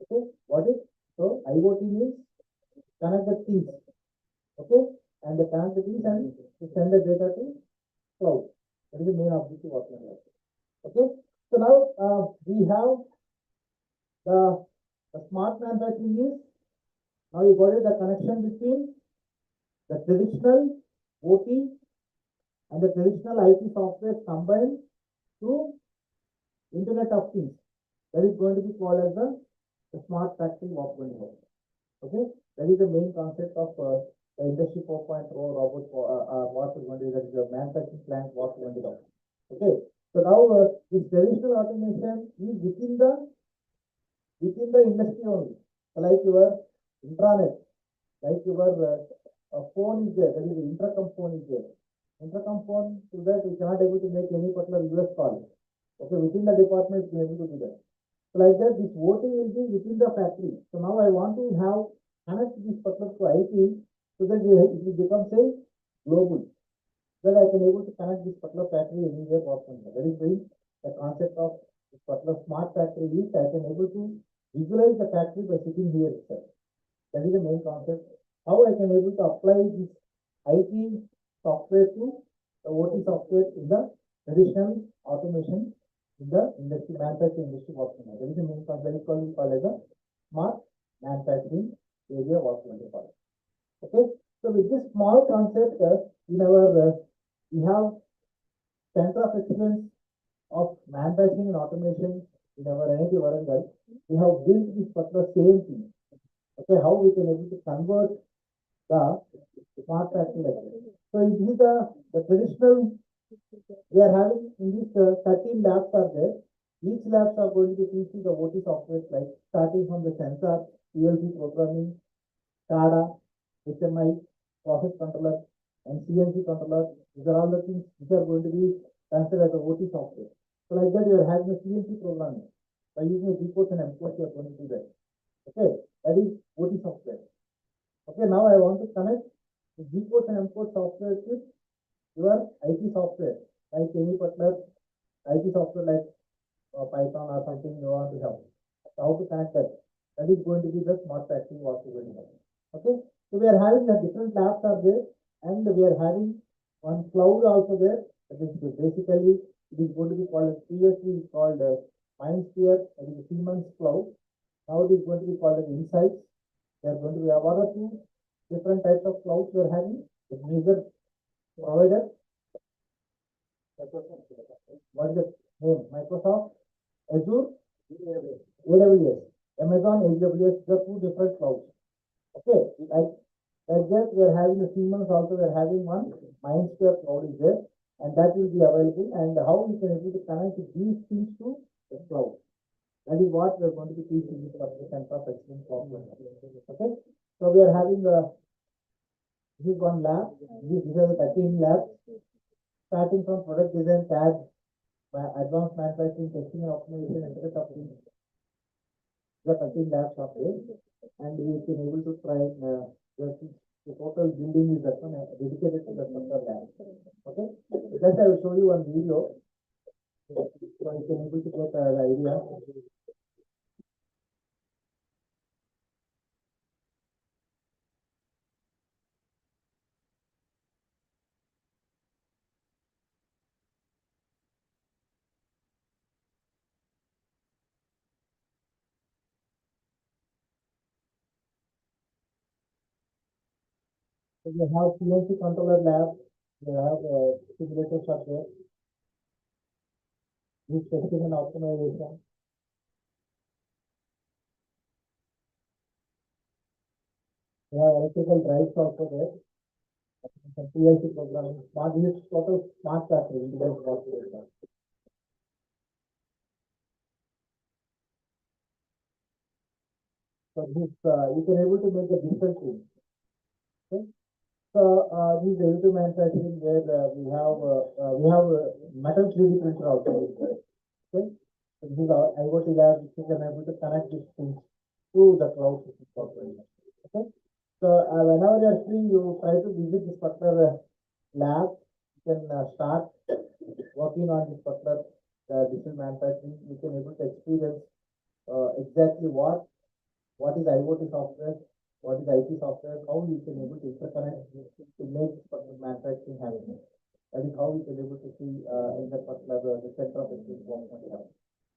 Okay, what is so IoT means connect the things. Okay, and the connect the things and to send the data to cloud. That is the main objective of the have. Okay, so now we have the smart manufacturing is now you got it the connection between the traditional OT and the traditional IT software combined through Internet of Things. That is going to be called as the smart factory what going to. Okay, that is the main concept of the industry 4.0 robot what is going to be, that is the manufacturing plant what going to do. Okay, so now this traditional automation is within the industry only, like your intranet, like your phone is there, that is the intercom phone is there. Intercom phone, to that we cannot able to make any particular US call. Okay, within the department we are able to do that. So like that, this OT will be within the factory. So now I want to have connect this particular to IT so that it will become say global. That I can able to connect this particular factory anywhere possible. That is the concept of this particular smart factory is I can able to visualize the factory by sitting here itself. That is the main concept. How I can able to apply this IT software to the OT software in the traditional automation in the industry, manufacturing industry working. That is the main concept. That is called as a smart manufacturing area what we call it. Okay, so with this small concept in our we have center of excellence of manufacturing and automation in our NIT Warangal. We have built this particular same thing. Okay, how we can able to convert the smart factory like this. So it is the traditional we are having in this 13 labs are there. Each labs are going to be teaching the OT software like starting from the sensor, PLC programming, SCADA, HMI, process controller, and CNC controller. These are all the things which are going to be considered as the OT software. So like that, you are having a CNC programming by using a G codes and M codes. You are going to do that. Okay, that is OT software. Okay, now I want to connect the G codes and M codes software with your IT software, like any particular IT software like Python or something you want to have. So how to connect that? That is going to be the smart factory what we will have. Okay, so we are having the different labs are there, and we are having one cloud also there. That is basically it is going to be called previously called MindSphere, that is the Siemens cloud. Now it is going to be called as Insights. There are going to be one or two different types of clouds we are having. The major provider. What is the name? Microsoft, Azure, AWS. Amazon, AWS, the two different clouds. Okay, like that, we are having the Siemens also, we are having one Mindsphere cloud is there, and that will be available. And how we can able to connect these things to the cloud. That is what we are going to be teaching in this Center of Excellence software. Okay, so we are having this is one lab. These are the 13 labs, starting from product design, CAD, advanced manufacturing, testing and optimization, Internet of Things. The 13 labs are there, and we can able to try the total building is that one dedicated to the particular lab. Okay, just I will show you one video, so you can able to get the idea. So we have CNC controller lab, we have simulators are there, this testing and optimization. We have electrical drives also there. Some PLC programming, smart, this is total smart factory, intelligent factory. So this, you can able to make the digital twin. Okay. So this is additive manufacturing where we have metal 3D printer also. Okay. So this is our IoT lab, which you can able to connect these things to the cloud system software. Okay. So whenever you are free, you try to visit this particular lab. You can start working on this particular digital manufacturing. You can able to experience exactly what is IoT software, what is IT software, how you can able to interconnect to make this particular manufacturing happen. That is how we can able to see in the particular the center of excellence.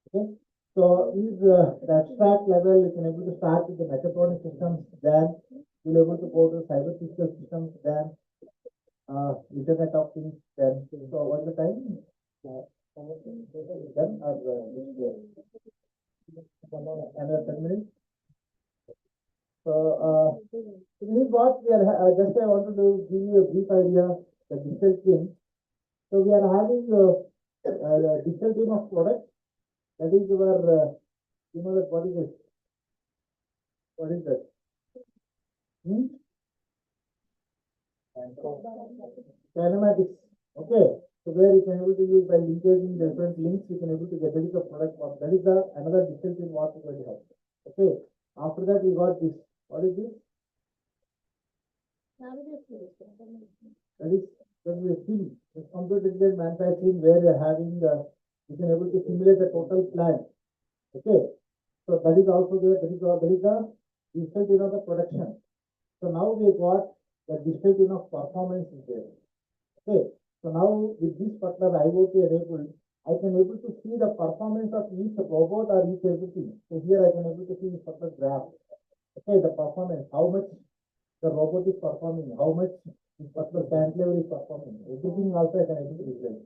Okay, so is the abstract level, you can able to start with the mechatronic systems, then you'll able to go to cyber physical systems, then Internet of Things, then so what is the time? Then another 10 minutes. So this is what we are, just I wanted to give you a brief idea, the digital twin. So we are having a digital twin of product, that is our, you know that what is this? What is that? Kinematics. Okay. So where you can able to use by linking different links, you can able to get rid of product. That is the another digital twin what we going to have. Okay. After that we got this. What is this? That is a thing. It's computer-aided manufacturing where you're having you can able to simulate the total plan. Okay, so that is also there. That is the digital twin of the production. So now we got the digital twin of performance is there. Okay, so now with this particular IoT enabled, I can able to see the performance of each robot or each everything. So here I can able to see this particular graph. Okay, the performance, how much the robot is performing, how much this particular cantilever is performing, everything also I can able to visualize.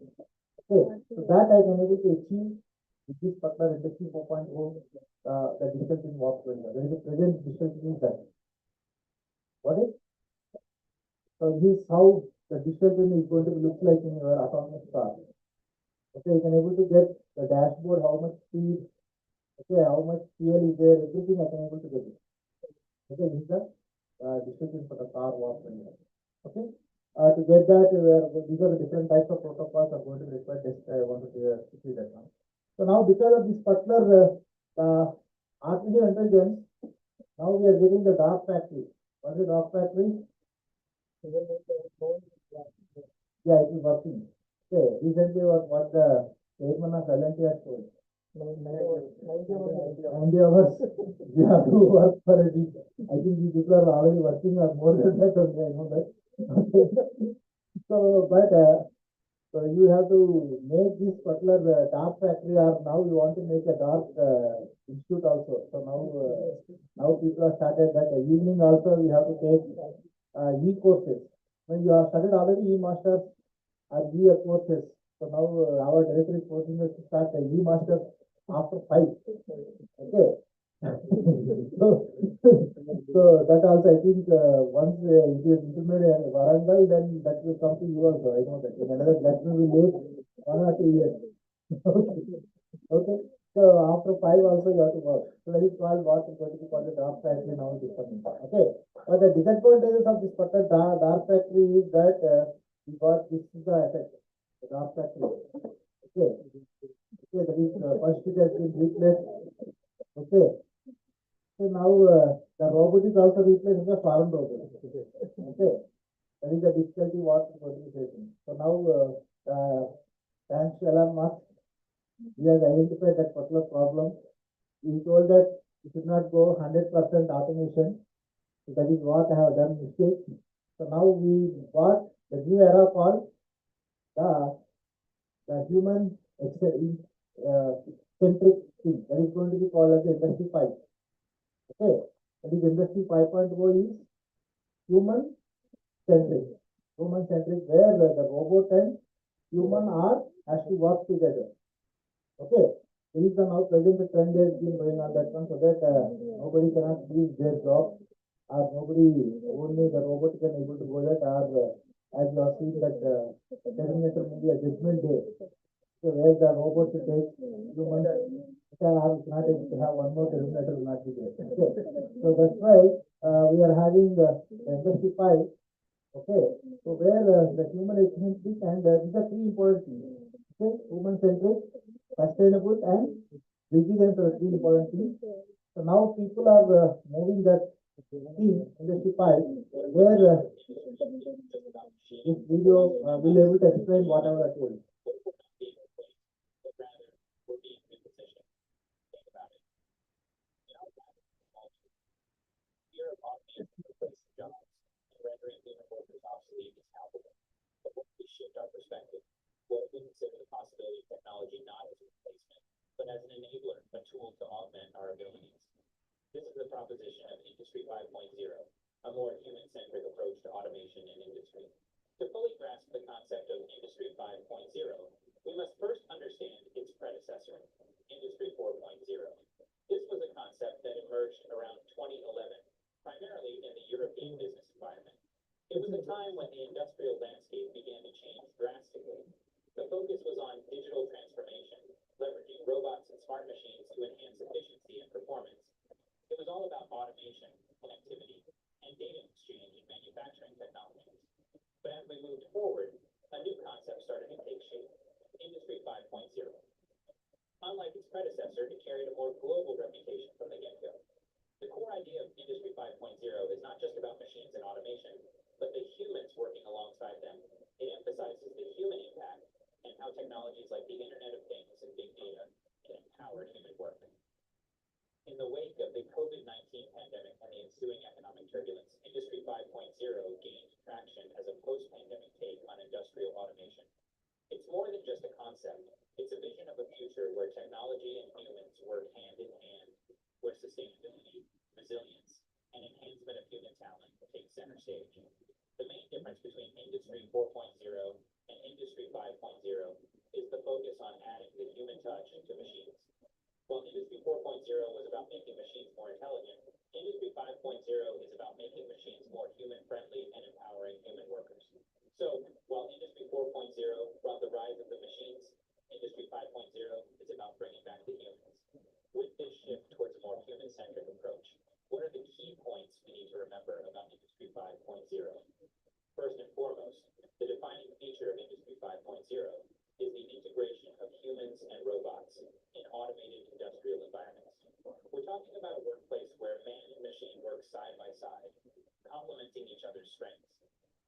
Okay, so that I can able to achieve with this particular industry 4.0, the digital twin what going on. There is a present digital twin is that. What is? So this is how the digital twin is going to look like in your autonomous car. Okay, you can able to get the dashboard, how much speed, okay, how much fuel is there, everything I can able to get it. Okay, this is the digital twin for the car what going on. Okay, to get that, these are the different types of protocols are going to be required. Just I want to see that now. So now because of this particular artificial intelligence, now we are getting the dark factory. What is the dark factory? Yeah, it is working. Okay, recently what the chairman of LNT has told. 90 hours. We have to work for it. I think these people are already working more than that. Okay, I know that. So, but so you have to make this particular dark factory, or now you want to make a dark institute also. So now people have started that evening also we have to take e-courses. When you have started already e-masters or e-courses. So now our director is forcing us to start the e-masters after 5. Okay. So, so that also I think once it is implemented in Warangal, then that will come to you also. I know that in another that will be late 1 or 2 years. Okay. Okay. So after 5 also you have to work. So that is called what is going to be called the dark factory now discussion. Okay. But the disadvantages of this particular dark factory is that we got this is the effect. The dark factory. Okay. Okay. That is first it has been replaced. Okay. So now the robot is also replaced with a foreign robot. Okay. That is the difficulty what we are facing. So now thanks to Elon Musk, he has identified that particular problem. He told that we should not go 100% automation. So that is what I have done mistake. So now we got the new era called the human centric thing. That is going to be called as the industry 5. Okay. That is industry 5.0 is human centric. Human centric where the robot and human are has to work together. Okay. This is the now present trend has been going on that one so that nobody cannot lose their job or nobody only the robot can able to go that or as you have seen that Terminator movie a Judgment Day. So where the robot takes human not able to have one more Terminator will not be there. Okay. So that's why we are having the industry 5. Okay. So where the human is centric and these are three important things. Okay. Human centric, sustainable and vigilance are three important things. So now people are moving that theme industry 5 where this video will able to explain whatever I told. Shift our perspective. What if we consider the possibility of technology not as a replacement, but as an enabler, a tool to augment our abilities? This is the proposition of Industry 5.0, a more human-centric approach to automation in industry. To fully grasp the concept of Industry 5.0, we must first understand its predecessor, Industry 4.0. This was a concept that emerged around 2011, primarily in the European business environment. It was a time when the industrial landscape began to change drastically. The focus was on digital transformation, leveraging robots and smart machines to enhance efficiency and performance. It was all about automation, connectivity, and data exchange in manufacturing technologies. But as we moved forward, a new concept started to take shape, Industry 5.0. Unlike its predecessor, it carried a more global reputation from the get-go. The core idea of Industry 5.0 is not just about machines and automation, but the humans working alongside them. It emphasizes the human impact and how technologies like the Internet of Things and big data can empower human work. In the wake of the COVID-19 pandemic and the ensuing economic turbulence, Industry 5.0 gained traction as a post-pandemic take on industrial automation. It's more than just a concept. It's a vision of a future where technology and humans work hand in hand, where sustainability, resilience, and enhancement of human talent take center stage. The main difference between Industry 4.0 and Industry 5.0 is the focus on adding the human touch to machines. While Industry 4.0 was about making machines more intelligent, Industry 5.0 is about making machines more human-friendly and empowering human workers. So, while Industry 4.0 brought the rise of the machines, Industry 5.0 is about bringing back the humans. With this shift towards a more human-centric approach, what are the key points we need to remember about Industry 5.0? First and foremost, the defining feature of Industry 5.0 is the integration of humans and robots in automated industrial environments. We're talking about a workplace where man and machine work side by side, complementing each other's strengths.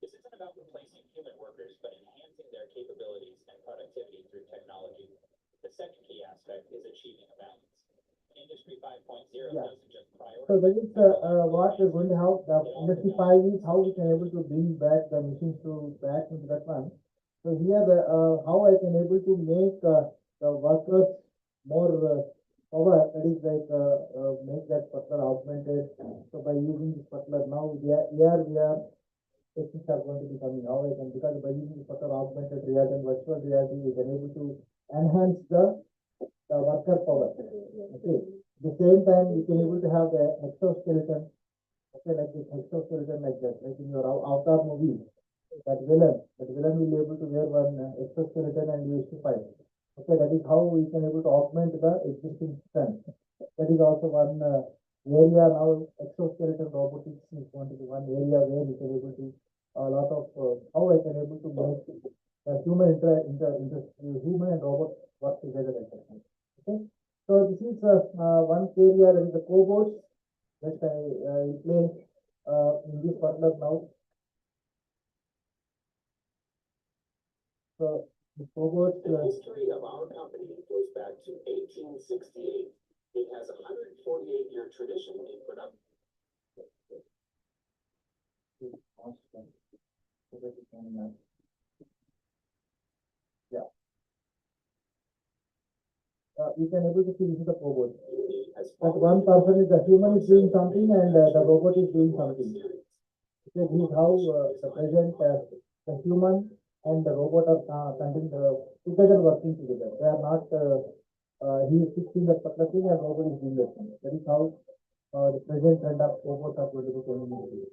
This isn't about replacing human workers, but enhancing their capabilities and productivity through technology. The second key aspect is achieving a balance. Industry 5.0 doesn't just prioritize. So that is what we're going to have. The industry 5 is how we can able to bring back the machines to back into that one. So here the how I can able to make the workers more power, that is like make that particular augmented. So by using this particular now we are techniques are going to be coming. How I can, because by using this particular augmented reality and virtual reality we can able to enhance the worker power. Okay. At the same time, you can able to have the exoskeleton, okay, like this exoskeleton like that, like in your Avatar movie, that villain will be able to wear one exoskeleton and use to fight. Okay, that is how we can able to augment the existing strength. That is also one area now. Exoskeleton robotics is going to be one area where we can able to a lot of how I can able to make human and robot work together like that. Okay, so this is one area, that is the cobots that I play in this particular now. So the cobots. The history of our company goes back to 1868. It has a 148-year tradition in production. Yeah. You can able to see this is the robot. That one person is the human is doing something and the robot is doing something. So this is how the present the human and the robot are together working together. They are not he is fixing the particular thing and robot is doing that thing. That is how the present trend of robots are going to be coming.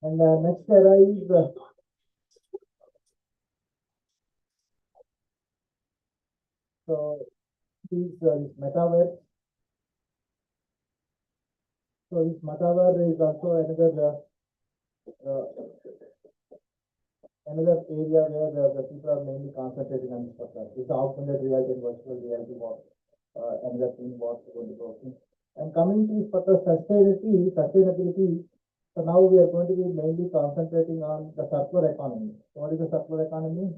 And next era is so this metaverse. So this metaverse is also uh, another area where the people are mainly concentrating on this particular. It's augmented reality and virtual reality what another thing what we're going to go through. And coming to this particular sustainability. So now we are going to be mainly concentrating on the circular economy. So what is the circular economy?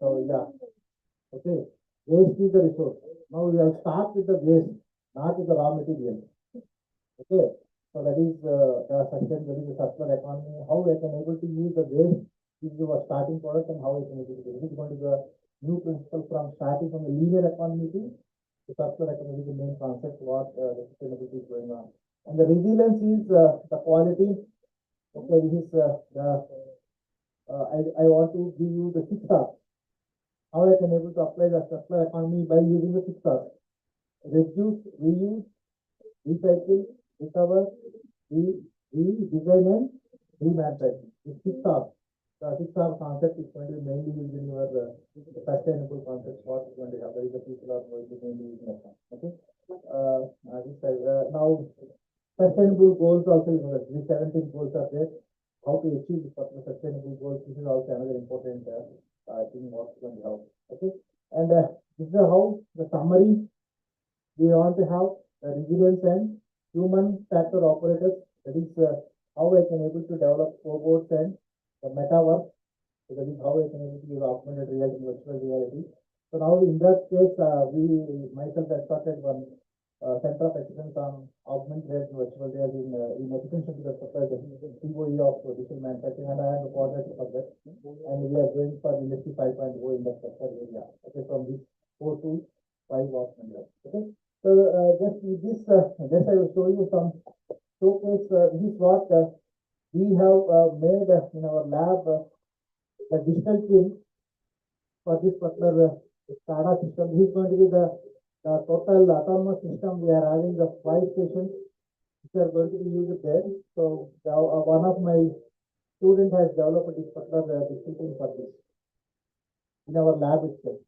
So yeah, okay. Waste is the resource. Now we will start with the waste, not with the raw material. Okay. So that is the section, that is the circular economy. How we can able to use the waste is our starting product and how we can able to do it. This is going to be a new principle from starting from the linear economy to the circular economy, the main concept what the sustainability is going on. And the resilience is the quality. Okay, this is I want to give you the 6 R's. How I can able to apply the circular economy by using the 6 R's. Reduce, reuse, recycle, recover, redesign and remanufacture. The 6 R's. The 6 R concept is going to be mainly used in your sustainable concepts. What is going to happen is the people are going to mainly use that. Okay. Now sustainable goals also, the 17 goals are there. How to achieve the sustainable goals, this is also another important thing what's going to help. Okay, and this is how the summary we want to have resilience and human factor operators. That is how I can able to develop robots and the metaverse. So that is how I can able to use augmented reality and virtual reality. So now in that case, myself has started one Center of Excellence on Augmented Reality and Virtual Reality in education to the COE of digital manufacturing, and I am the coordinator for that. And we are going for Industry 5.0 in that sector area. Okay, from this 4 to 5 Augmented. Okay, so just with this, just I will show you some showcase. This is what we have made in our lab. The digital twin for this particular SCADA system. This is going to be the total autonomous system. We are having the 5 stations which are going to be used there. So one of my students has developed this particular digital for this in our lab itself.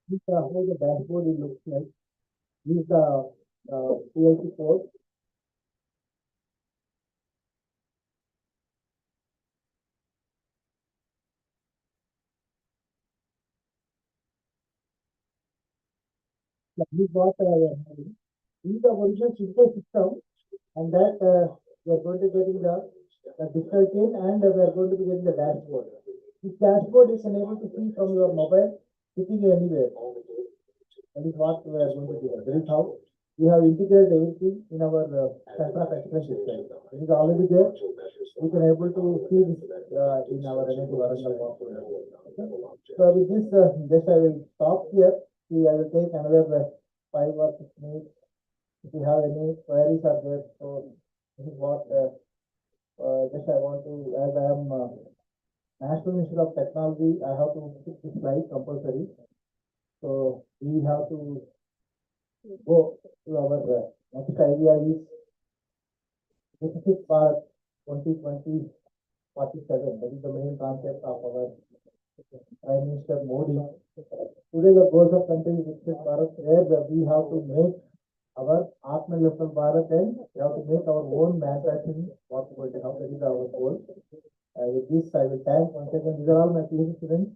This is how the dashboard it looks like. This is the PLC code. This is what this is the original physical system, and that we are going to get in the digital chain, and we are going to be getting the dashboard. This dashboard is able to see from your mobile sitting anywhere. That is what we are going to do. That is how we have integrated everything in our center of excellence system. It is already there. We can able to see this in our energy Warangal work. Okay. So with this, just I will stop here. See, I will take another 5 or 6 minutes. If you have any queries are there, so this is what just I want to, as I am National Minister of Technology, I have to keep this slide compulsory. So we have to go to our next idea is specific part 2020-47. That is the main concept of our Prime Minister Modi. Today the goals of country is Viksit Bharat, where we have to make our Atmanirbhar Bharat and we have to make our own manufacturing possibility. How that is our goal. With this, I will thank once again. These are all my PhD students,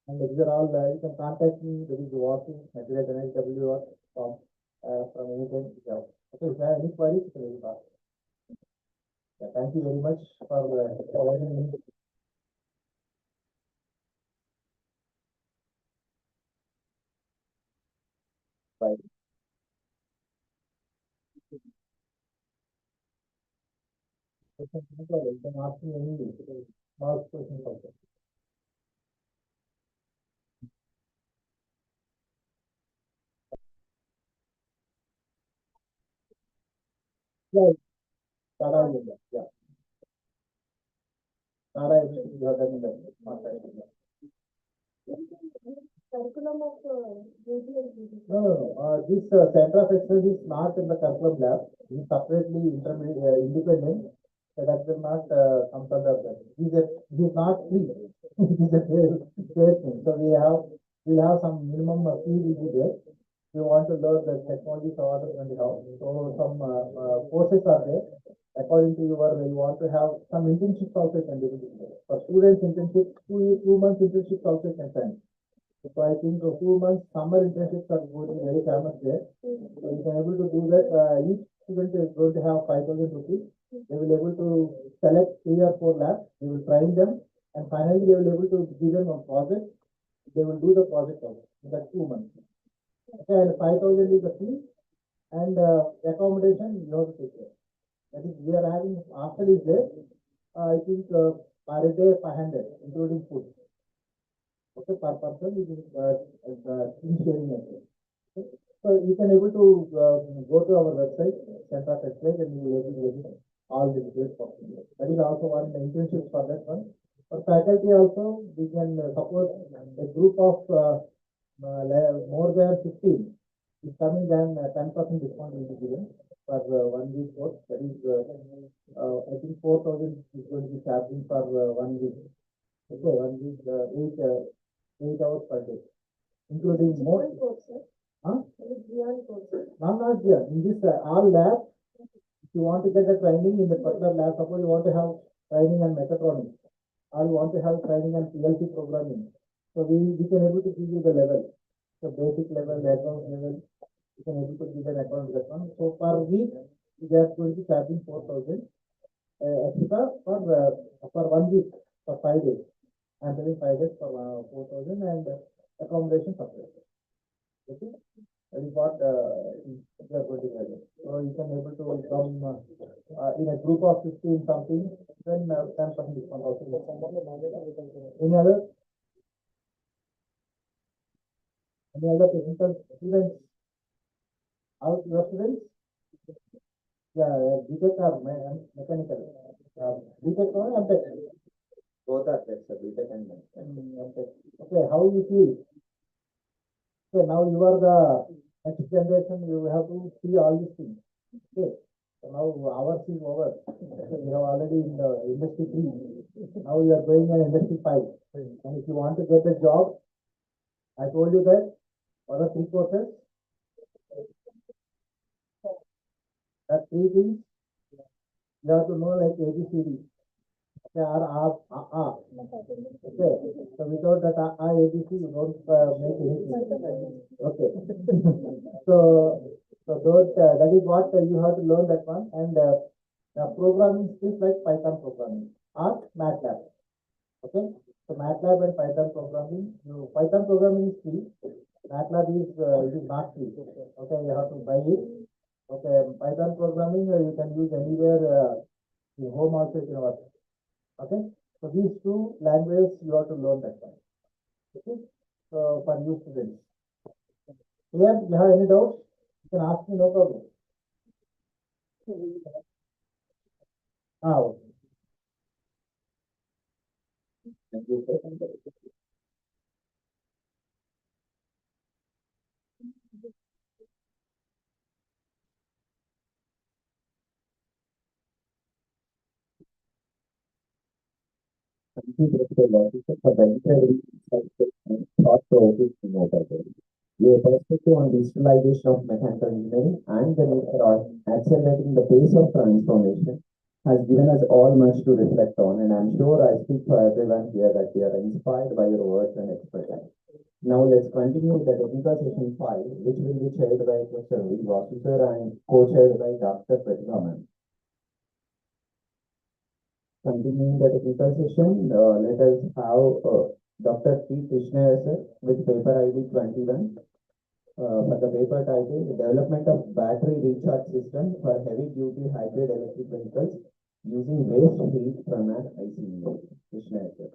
and these are all. You can contact me. There is walking NHW.com from anytime. Okay, if you have any queries, you can ask. Thank you very much for providing me. Bye. You can ask me any small questions also. Yeah, Tara, yeah. Tara, you have done that. Curriculum of No. This center of excellence is not in the curriculum lab. It is separately independent. So that will not come under that. It is not free. It is a paid thing. So we'll have some minimum fee will be there. We want to learn the technology so order and how. So some courses are there. According to you want to have some internships also can be there. For students internship, 2 months internships also can send. So I think 2 months summer internships are going to be very famous there. So you can able to do that. Each student is going to have 5,000 rupees. They will able to select 3 or 4 labs. They will train them, and finally they will able to give them a project. They will do the project also in that 2 months. Okay, and 5,000 is the fee, and accommodation you have to take care. That is, we are having hostel is there. I think per day 500, including food. Okay, per person it is in sharing also. Okay. So you can able to go to our website, Center of Excellence, and you will able to get all the details possible. That is also one internship for that one. For faculty also, we can suppose a group of more than 15 is coming, then 10% discount will be given for 1 week course. That is, I think 4,000 is going to be charging for 1 week. Okay, 1 week, 8 hours per day, including more. Huh? Not here. In this all lab, if you want to get a training in the particular lab, suppose you want to have training on mechatronics, or you want to have training on PLC programming. So we can able to give you the level, the basic level, advanced level. You can able to give an account that one. So per week, we are going to charging 4,000 extra for 1 week for 5 days. I'm telling 5 days for 4,000 and accommodation separate. Okay, that is what we are going to have. So you can able to come in a group of 15 something, then 10% discount also. Any other technical students? Our your students? Yeah, BTech or mechanical? BTech or MTech? Both are tech, BTech and MTech. Okay, how you feel? Okay, now you are the next generation. You have to see all these things. Okay, so now ours is over. You have already in the industry 3. Now you are going in industry 5. And if you want to get a job, I told you that what are 3 courses? That 3 things you have to know, like ABCD. Okay, okay, so without that ABC, you don't make anything. Okay. so that is what you have to learn that one, and programming skills like Python programming or MATLAB. Okay, so MATLAB and Python programming. Python programming is free. MATLAB is it is not free. Okay, you have to buy it. Okay, Python programming you can use anywhere in home also you can work. Okay, so these two languages you have to learn that one. Okay, so for you students. Here, you have any doubts? You can ask me, no problem. Okay. Thank you, sir. Thank you, Dr. Lottie, for the very insightful and thought-provoking note of it. Your perspective on digitalization of mechanical engineering and the need for accelerating the pace of transformation has given us all much to reflect on, and I'm sure I speak for everyone here that we are inspired by your words and expertise. Now let's continue with the technical session 5, which will be chaired by Professor V. Vasu sir and co-chaired by Dr. Pratibha ma'am. Continuing the technical session, let us have Dr. P. Krishna sir with paper ID 21 for the paper title Development of Battery Recharge System for Heavy Duty Hybrid Electric Vehicles Using Waste Heat from an ICE. Krishna sir.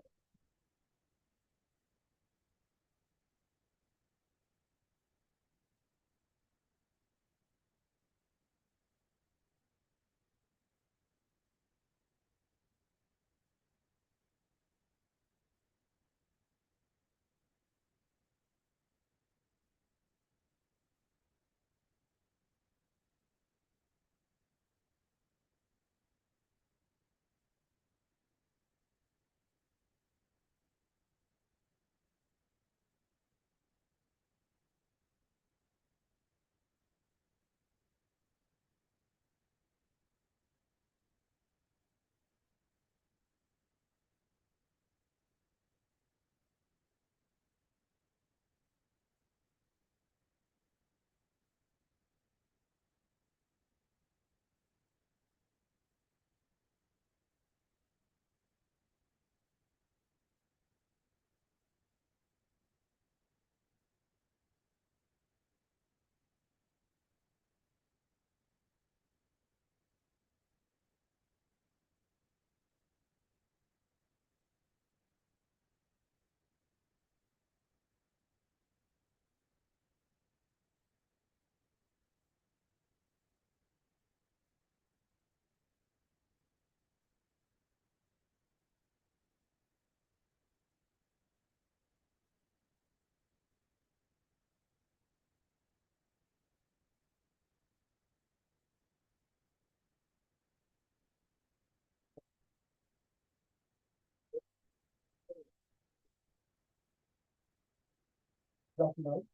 Just now,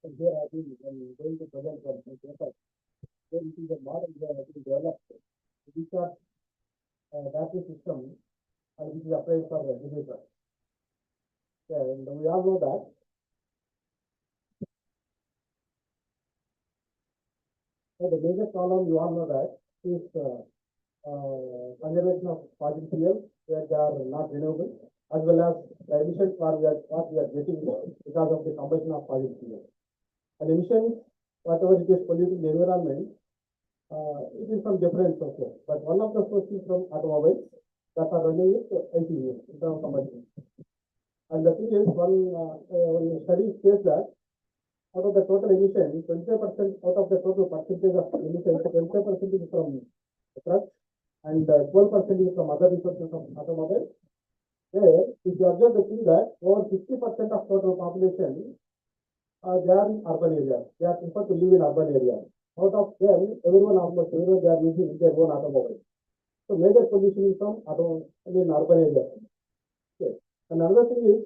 and here I think I'm going to present one paper. Where it is a model where I think developed recharge battery system and which is applied for the refrigerator. And we all know that the major problem you all know that is conservation of fossil fuels where they are not renewable, as well as the emissions what we are getting because of the combustion of fossil fuels. And emissions, whatever it is polluting the environment, it is from different sources. But one of the sources from automobiles that are running with ICE, internal combustion. And the thing is, one study says that out of the total emission, 25% out of the total percentage of emission, 25% is from trucks and 12% is from other resources of automobile. Where if you observe the thing that over 50% of total population they are in urban areas. They are prefer to live in urban areas. Out of them, almost everyone they are using their own automobile. So major pollution is from urban areas. Okay. And another thing is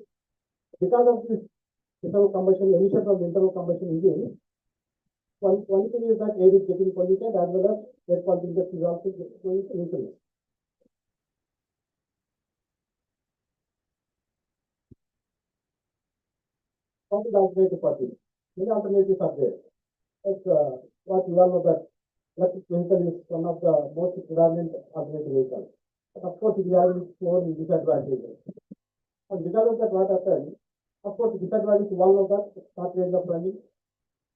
because of this internal combustion emission from the internal combustion engine, one thing is that air is getting polluted as well as air quality index is also going to increase. What is the alternative for this? Many alternatives are there. Like what we all know that electric vehicle is one of the most predominant alternative vehicles. But of course, it has its own disadvantages. And because of that, what happens? Of course, disadvantage one of that short range of running,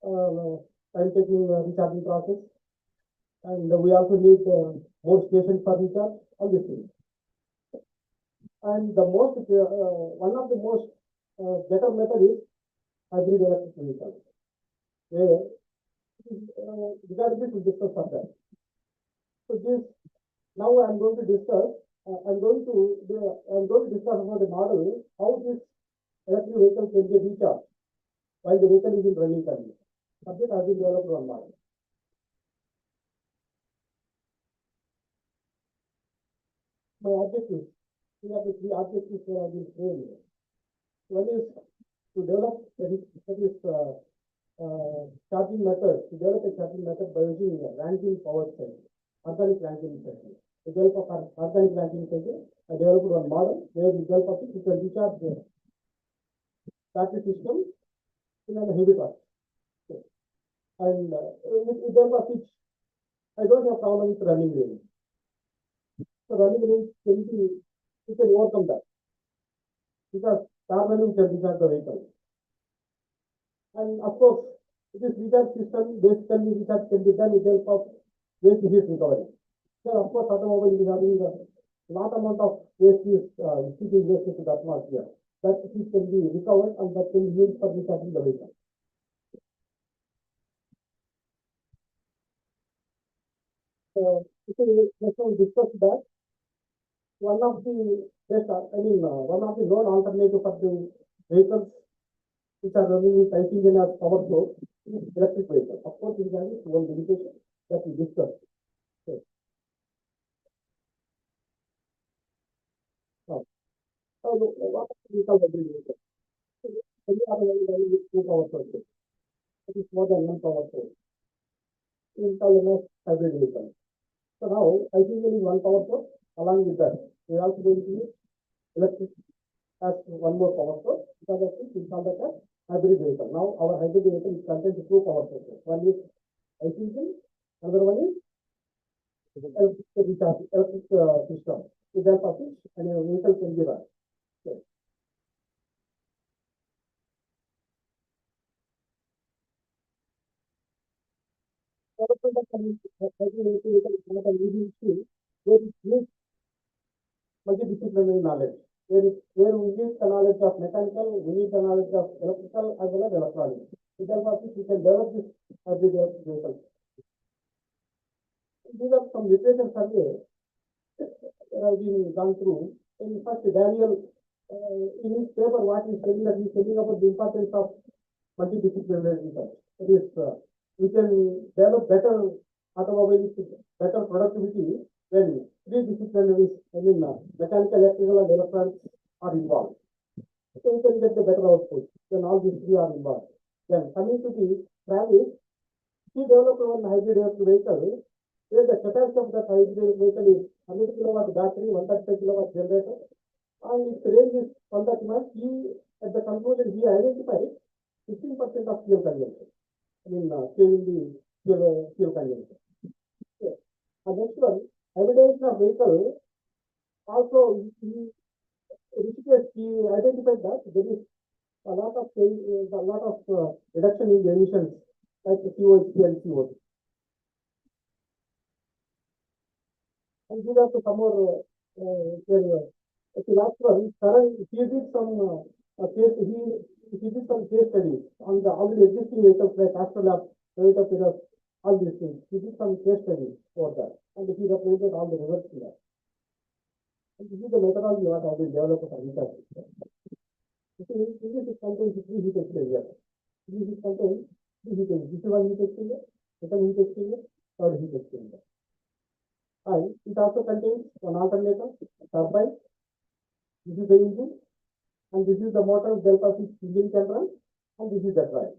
time taking recharging process, and we also need more stations for recharge, all these things. And the most, one of the most better method is hybrid electric vehicle, where regarding this we discuss further. So this, now I am going to discuss, I'm going to discuss about the model, how this electric vehicle can be recharged while the vehicle is in running condition. Subject has been developed one model. My objectives, we have the three objectives that have been framed here. One is to develop charging method, to develop a charging method by using Rankine power cell, organic Rankine cycle. With the help of organic Rankine cycle, I developed one model where with the help of it, you can recharge the battery system in a heavy torque. Okay. And with the help of which, I don't have problem with running range. So running range can be, you can overcome that. Because car running can recharge the vehicle. And of course, this recharge system, basically recharge can be done with the help of waste heat recovery. So of course, automobile is having a lot amount of waste is heating waste into the atmosphere. That heat can be recovered and that can be used for recharging the vehicle. So let's now discuss that. One of the best, one of the known alternative for the vehicles which are running with IC engine as power source is electric vehicle. Of course, it has one limitation that we discussed. Okay. Now, what we call hybrid vehicle? We are running with two power sources. It is more than one power source. We call them as hybrid vehicle. So now, IC engine is one power source. Along with that, we are also going to use electric as one more power source. Because of this, we call that as hybrid vehicle. Now, our hybrid vehicle is contained two power sources. One is IC engine, another one is electric system. With that of which a vehicle can be run. Okay. Development of hybrid vehicle is not an easy issue. There is multidisciplinary knowledge. Where we need the knowledge of mechanical, we need the knowledge of electrical as well as electronics. With that of which we can develop this hybrid vehicle. These are some literature surveys that have been gone through. In fact, Daniel, in his paper, what he's telling that he's telling about the importance of multidisciplinary research. It is, we can develop better automobiles, better productivity when three disciplinaries, mechanical, electrical, and electronics are involved. So we can get the better output when all these three are involved. Then coming to the Travis, he developed one hybrid vehicle where the capacity of that hybrid vehicle is 100 kilowatt battery, 135 kilowatt generator, and its range is 130 miles. At the conclusion, he identified 15% of fuel consumption. Saving the fuel consumption. Okay. And next one, hybridization of vehicle. Also, he identified that there is a lot of reduction in the emissions like the CO2 and CO2. And these are some more the last one, he did some case studies on the already existing vehicles like Astrolab, Toyota Prius, all these things. He did some case studies for that, and he represented all the results in that. And this is the methodology what has been developed for research. This is contains three heat exchangers. This is contains three heat exchangers. This is one heat exchanger, second heat exchanger, third heat exchanger. And it also contains one alternator, turbine. This is the engine, and this is the motor delta which engine can run, and this is the drive.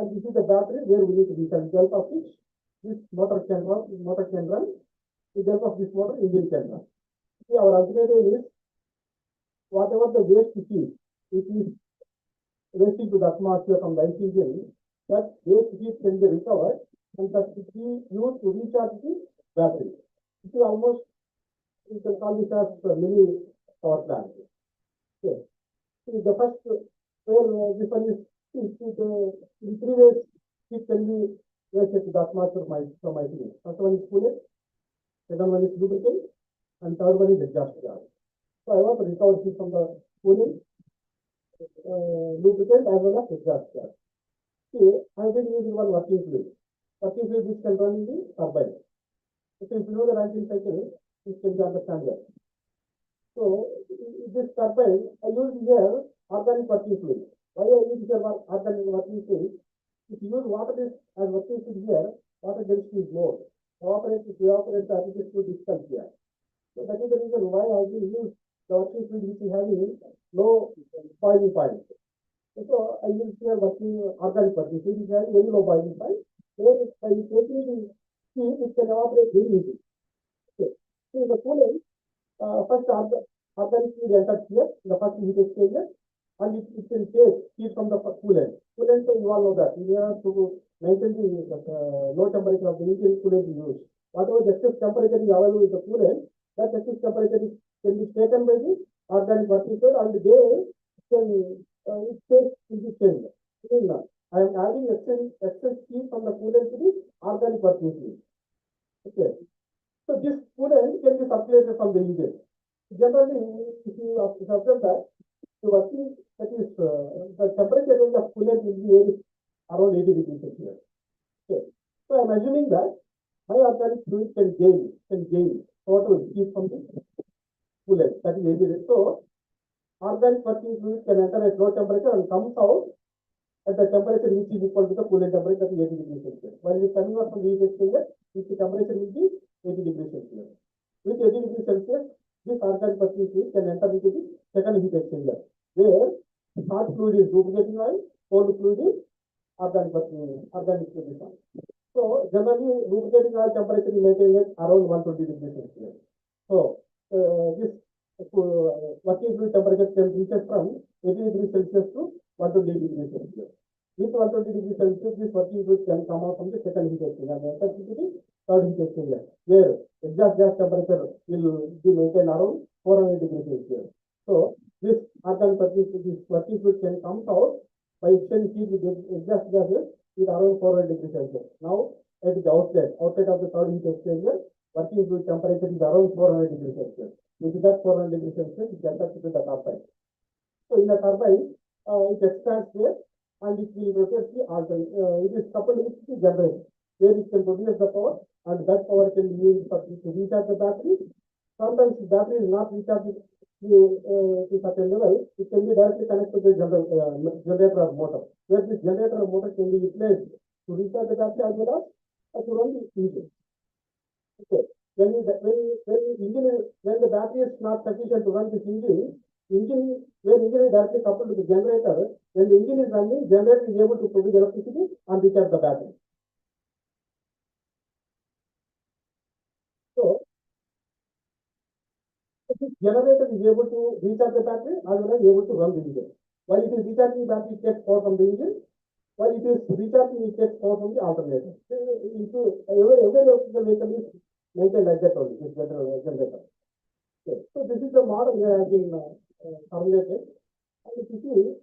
And this is the battery where we need to recharge delta of which this motor can run. With the help of this motor, engine can run. See, our ultimate aim is whatever the waste heat it is wasting to the atmosphere from the engine, that waste heat can be recovered and that it be used to recharge the battery. This is almost, you can call this as mini power plant. Okay. So the first where this one is in three ways it can be raised to that much from my opinion. First one is coolant, second one is lubricant, and third one is exhaust gas. So I want to recover heat from the coolant, lubricant as well as exhaust gas. See, I have been using one working fluid. Working fluid which can run in the turbine. So if you know the Rankine cycle, this can be understand well. So this turbine, I use here organic working fluid. Why I use here organic working fluid? If you use water as working fluid here, water density is more. Evaporate the applicable fluid distance here. So that is the reason why I will use the working fluid which is having low boiling point. So I use here working organic working fluid which is having very low boiling point. Where by taking the heat, it can evaporate very easily. Okay. So the coolant, first organic fluid enters here, the first heat exchanger, and it can take heat from the coolant. Coolant, you all know that. We have to maintain the low temperature of the engine, coolant is used. Whatever the excess temperature is available with the coolant, that excess temperature can be taken by the organic working fluid, and they can it takes in the chamber. I am adding excess heat from the coolant to the organic working fluid. Okay. So this coolant can be circulated from the engine. Generally, if you observe that, the working, that is, the temperature range of coolant will be around 80 degrees Celsius. Okay. So I am assuming that my organic fluid can gain total heat from the coolant, that is 80 degrees. So organic working fluid can enter at low temperature and comes out at the temperature which is equal to the coolant temperature, that is 80 degrees Celsius. While it is coming out from the heat exchanger, the temperature will be 80 degrees Celsius. With 80 degrees Celsius, this organic working fluid can enter into the second heat exchanger, where hot fluid is lubricating oil, cold fluid is organic fluid. So generally, lubricating oil temperature is maintained at around 120 degrees Celsius. So this working fluid temperature can reach from 80 degrees Celsius to 120 degrees Celsius. With 120 degrees Celsius, this working fluid can come out from the second heat exchanger and enter into the third heat exchanger, where exhaust gas temperature will be maintained around 400 degrees Celsius. So this working fluid can come out by exchanging heat with exhaust gases with around 400 degrees Celsius. Now at the outside of the third heat exchanger, working fluid temperature is around 400 degrees Celsius. With that 400 degrees Celsius, it enters into the turbine. So in the turbine, it expands there and it will rotate the alternate. It is coupled with the generator, where it can produce the power, and that power can be used to recharge the battery. Sometimes the battery is not recharged to such a level, it can be directly connected to the generator or motor, where this generator or motor can be utilized to recharge the battery as well as to run the engine. Okay. When the battery is not sufficient to run this engine where engine is directly coupled to the generator, when the engine is running, generator is able to produce electricity and recharge the battery. So this generator is able to recharge the battery as well as able to run the engine. While it is recharging the battery, it takes power from the engine. While it is recharging, it takes power from the alternator. Every electrical vehicle is maintained like that only, this generator. Okay. So this is the model that has been formulated. And if you see,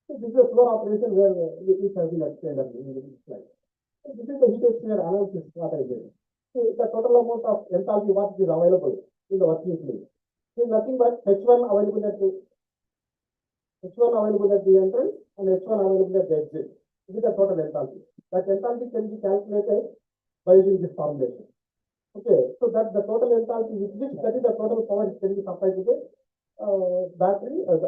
so this is a floor operation where it has been explained in this slide. So this is the heat exchanger analysis what I did. So the total amount of enthalpy what is available in the working fluid is nothing but H1 available at the entrance and H1 available at the exit. This is the total enthalpy. That enthalpy can be calculated by using this formulation. Okay, so that the total enthalpy with which that is the total power it can be supplied to the battery, to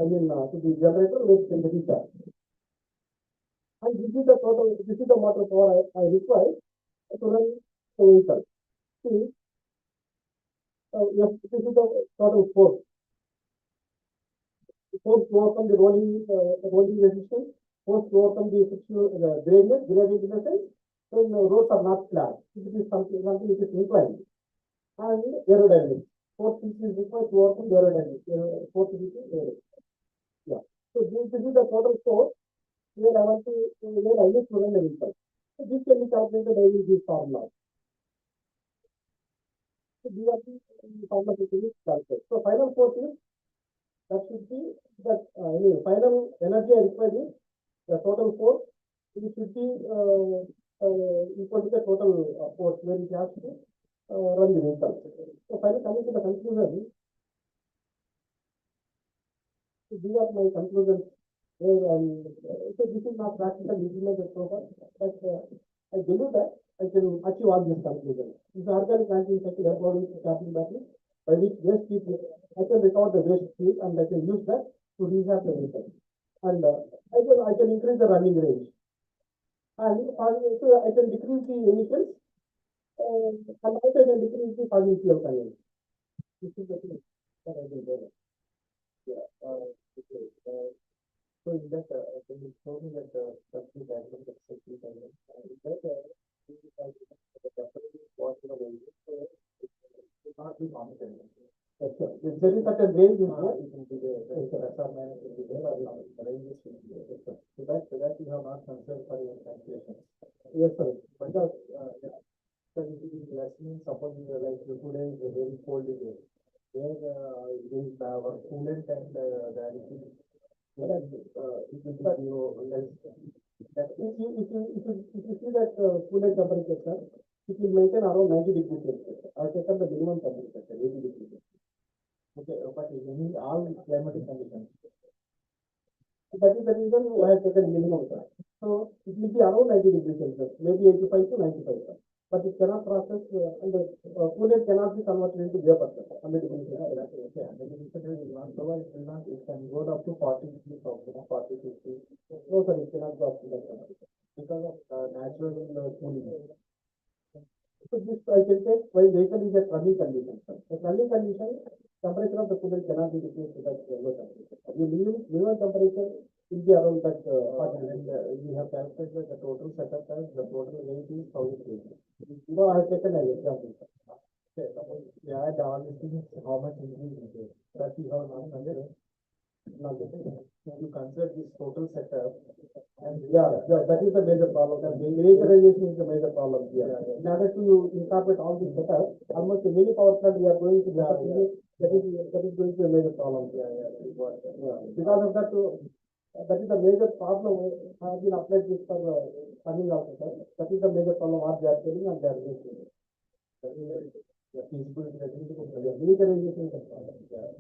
the generator, which can be recharged. And this is the motor power I require to run the vehicle. See, this is the total force. Force to overcome the rolling resistance, force to overcome the frictional gradient in the sense when roads are not flat. It is something which is inclined. And aerodynamics. Force which is required to overcome the aerodynamics. Yeah. So this is the total force where I need to run the vehicle. So this can be calculated by using this formula. So these are the formulas which is calculated. So final force is that should be that anyway, final energy I required is the total force. It should be equal to the total force where it has to run the vehicle. So finally coming to the conclusion, so these are my conclusions. And so this is not practical implemented so far, but I believe that I can achieve all these conclusions. This organic ranking cycle about capping battery by which waste heat I can recover the waste heat and I can use that to rehab the vehicle. And I can increase the running range. And so I can decrease the emissions and also I can decrease the fossil fuel consumption. This is the thing that I will do. Yeah. Okay. So in that, can you show me that complete diagram, that complete diagram? And that the temporary cost of the vehicle, it cannot be monitored. Yes, sir. If there is certain range in there, it will be there. There is a plus or minus will be there, or the range is will be there. Yes, sir. So that you have not considered for your calculation. Yes, sir. Because, yeah. So if it is less means suppose you like today is a very cold day. Where there is our coolant and the liquid. It will be zero less. That if you see that coolant temperature, sir, it will maintain around 90 degrees Celsius. I have taken the minimum temperature, 80 degrees. Okay, but in any all climatic conditions. So that is the reason I have taken minimum, sir. So it will be around 90 degrees Celsius, maybe 85 to 95, sir. But it cannot process, and the coolant cannot be converted into vapor, sir. 100 degrees Celsius. Okay, 100 degrees Celsius will not cover, it will not, it can go up to 40 degrees, 40, 50. No, sir, it cannot go up to that, because of natural cooling. So this I can take while vehicle is at running condition. At running condition, temperature of the coolant cannot be decreased to that low temperature. The minimum temperature will be around that 40. And we have calculated the total setup as the total weight is 1000 kg. You know, I have taken an example. Okay, suppose we add all these things, how much increase is there? That we have not considered. Now, you consider this total setup, and that is the major problem. And miniaturization is the major problem here. In order to incorporate all this setup, almost a mini power plant we are going to that is going to be a major problem. Because of that, that is the major problem. I have been applied this for funding also, sir. That is the major problem what they are telling and they are doing. Miniaturization is the problem. That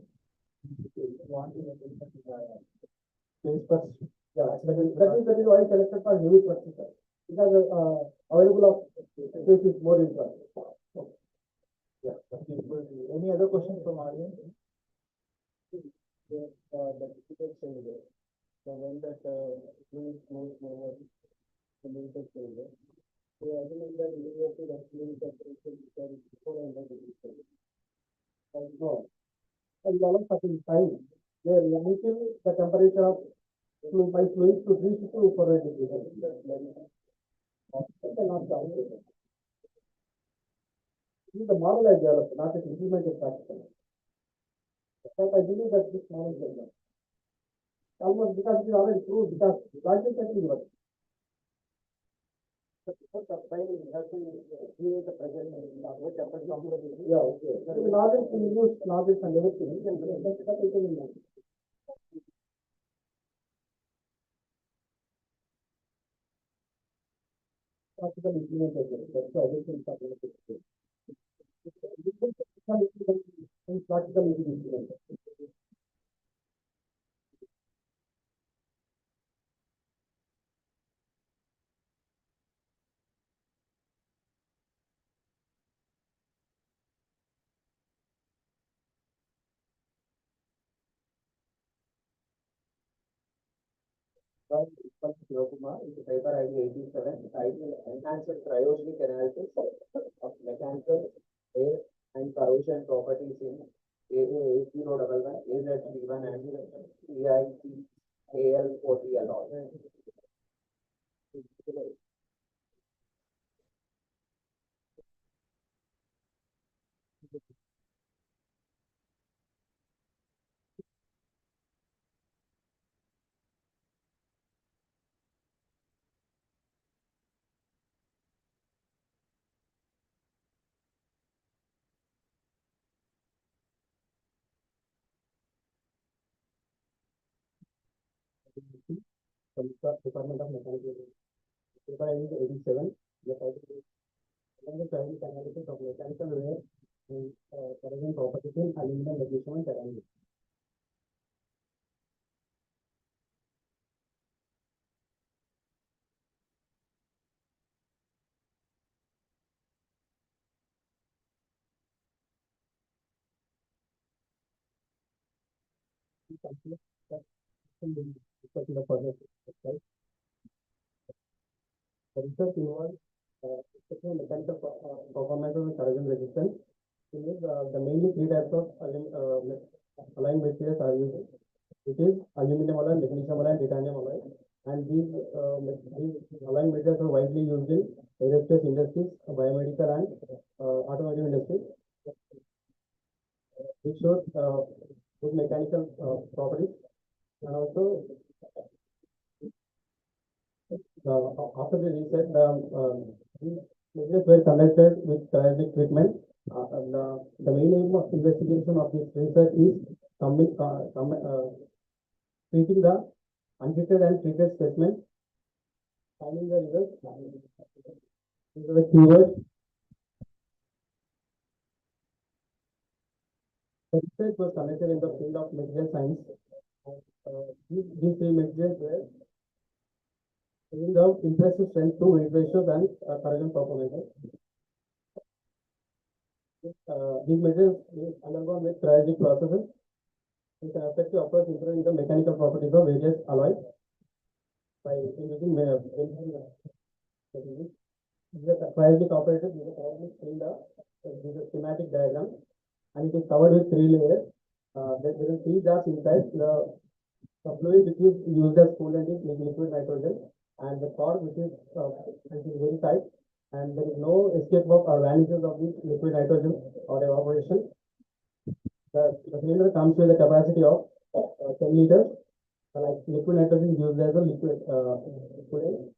is why I selected for heavy trucks, sir. Because available of space is more important. Yeah. Any other questions from audience? The difficult changes. So when that fluid flows over the limited changes, so I think that universal fluid temperature is 400 degrees Celsius. No. And along certain time, where until the temperature of by fluid to reach to 400 degrees Celsius. This is the model I developed, not an implemented practical. But I believe that this model is developed. Almost because it is already proved, because logic can be worked. Before subscribing, you have to create the present which happens from the yeah, okay. So the knowledge we use knowledge and everything, you can practical implementation. That's why everything is implemented. Practical implementation. Shivakumar, paper ID 87, title Enhanced Cryogenic Analysis of Mechanical, Air and Corrosion Properties in AA 8011, AZ31 and EIC AL40 from the Department of Mechanical Engineering. Paper ID is 87. The title is Scientific Analysis of Mechanical Wear and Corrosion Properties in Aluminum Magnesium and Ceramics. The further right? The research involves special mechanical performance of corrosion resistance. In this, the mainly three types of alloying materials are used, which is aluminum alloy, magnesium alloy, and titanium alloy. And these alloying materials are widely used in aerospace industries, biomedical, and automotive industries. It shows good mechanical properties, and also after the research, these measures were conducted with cryogenic treatment. The main aim of investigation of this research is treating the untreated and treated specimens, finding the results. These are the keywords. The research was conducted in the field of material science. These three materials were giving out impressive strength to weight ratios and corrosion performances. These materials undergone with cryogenic processes. It's an effective approach improving the mechanical properties of various alloys by using the cryogenic operator. This is a schematic diagram, and it is covered with three layers. There are three jars inside. The fluid which is used as coolant is liquid nitrogen, and the core which is very tight, and there is no escape of or vanishes of this liquid nitrogen or evaporation. The cylinder comes with a capacity of 10 liters. Like liquid nitrogen is used as a liquid coolant,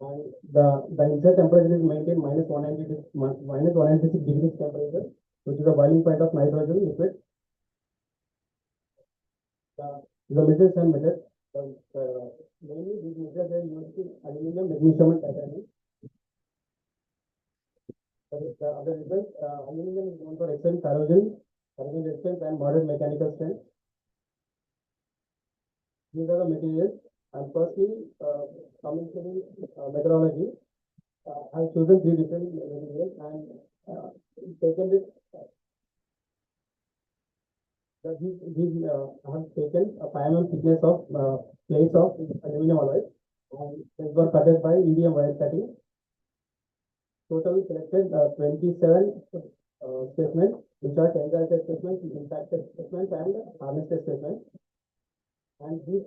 and the inside temperature is maintained minus 196 degrees temperature, which is the boiling point of nitrogen liquid. The metals and metals. Mainly these metals are used in aluminum, magnesium, and titanium. The other results, aluminum is known for excellent corrosion resistance, and moderate mechanical strength. These are the materials. And firstly, coming to the methodology, I have chosen three different materials and taken this. I have taken a 5 mm thickness of plates of aluminum alloy, and these were cutted by EDM wire cutting. Total selected 27 specimens, which are tensile test specimens, impact test specimens, and harness test specimens. And these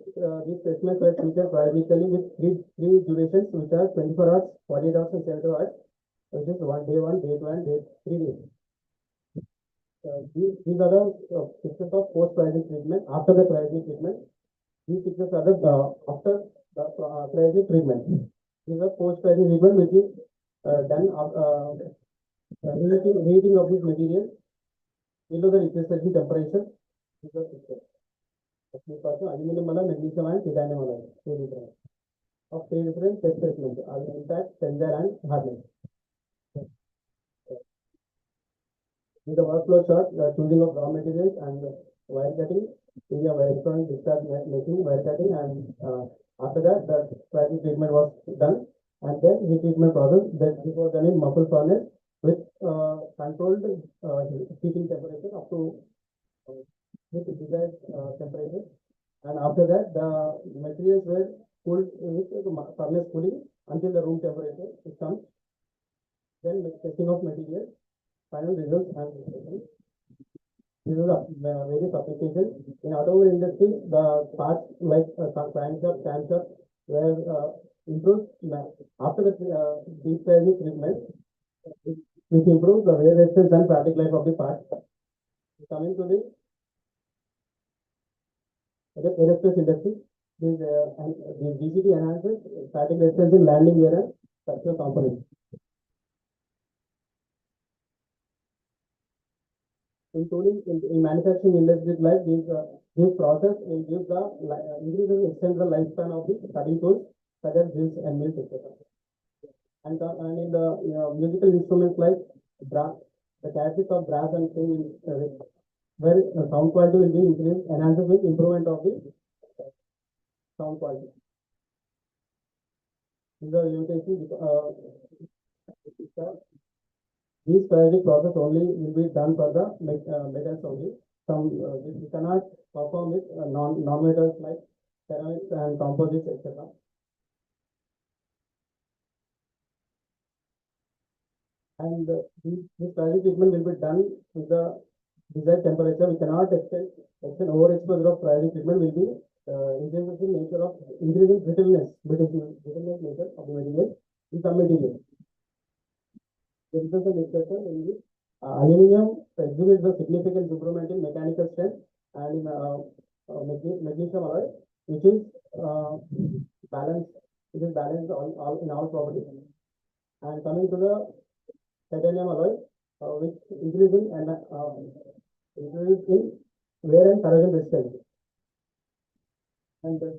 specimens were treated cryogenically with three durations, which are 24 hours, 48 hours, and 72 hours, which is day 1, day 2, and day 3 days. These are the pictures of post-cryogenic treatment. After the cryogenic treatment, these pictures are the after the cryogenic treatment. These are post-cryogenic treatment, which is done reheating of this material below the refrigeration temperature. These are pictures. Aluminum alloy, magnesium, and titanium alloy. Of three different test specimens: impact, tensile, and hardness. In the workflow chart, the choosing of raw materials and wire cutting, area of electronic discharge making, wire cutting, and after that, the cryogenic treatment was done, and then heat treatment process. That this was done in muffle furnace with controlled heating temperature up to with desired temperature, and after that, the materials were cooled with the furnace cooling until the room temperature comes. Then testing of materials. Final results and these are the various applications. In automobile industry, the parts like crankshaft, camshaft were improved after the deep cryogenic treatment, which improves the wear resistance and static life of the part. Coming to the aerospace industry, these DCT enhances static resistance in landing gear and structural components. including in manufacturing industries like this process will give the increase and extend the lifespan of the cutting tools such as drills and mills, etc. And in the musical instruments like brass, the characteristics of brass and string where sound quality will be increased, enhanced with improvement of the sound quality. In the limitation, this strategic process only will be done for the metals only. Some we cannot perform with non-metals like ceramics and composites, etc. And this strategic treatment will be done with the desired temperature. We cannot extend overexposure of strategic treatment will be increasing nature of increasing brittleness nature of the material in some material. The results of discussion in this aluminum exhibits the significant improvement in mechanical strength and in magnesium alloy, which is balanced. It is balanced in all properties. And coming to the titanium alloy, which increasing and increases in wear and corrosion resistance. And the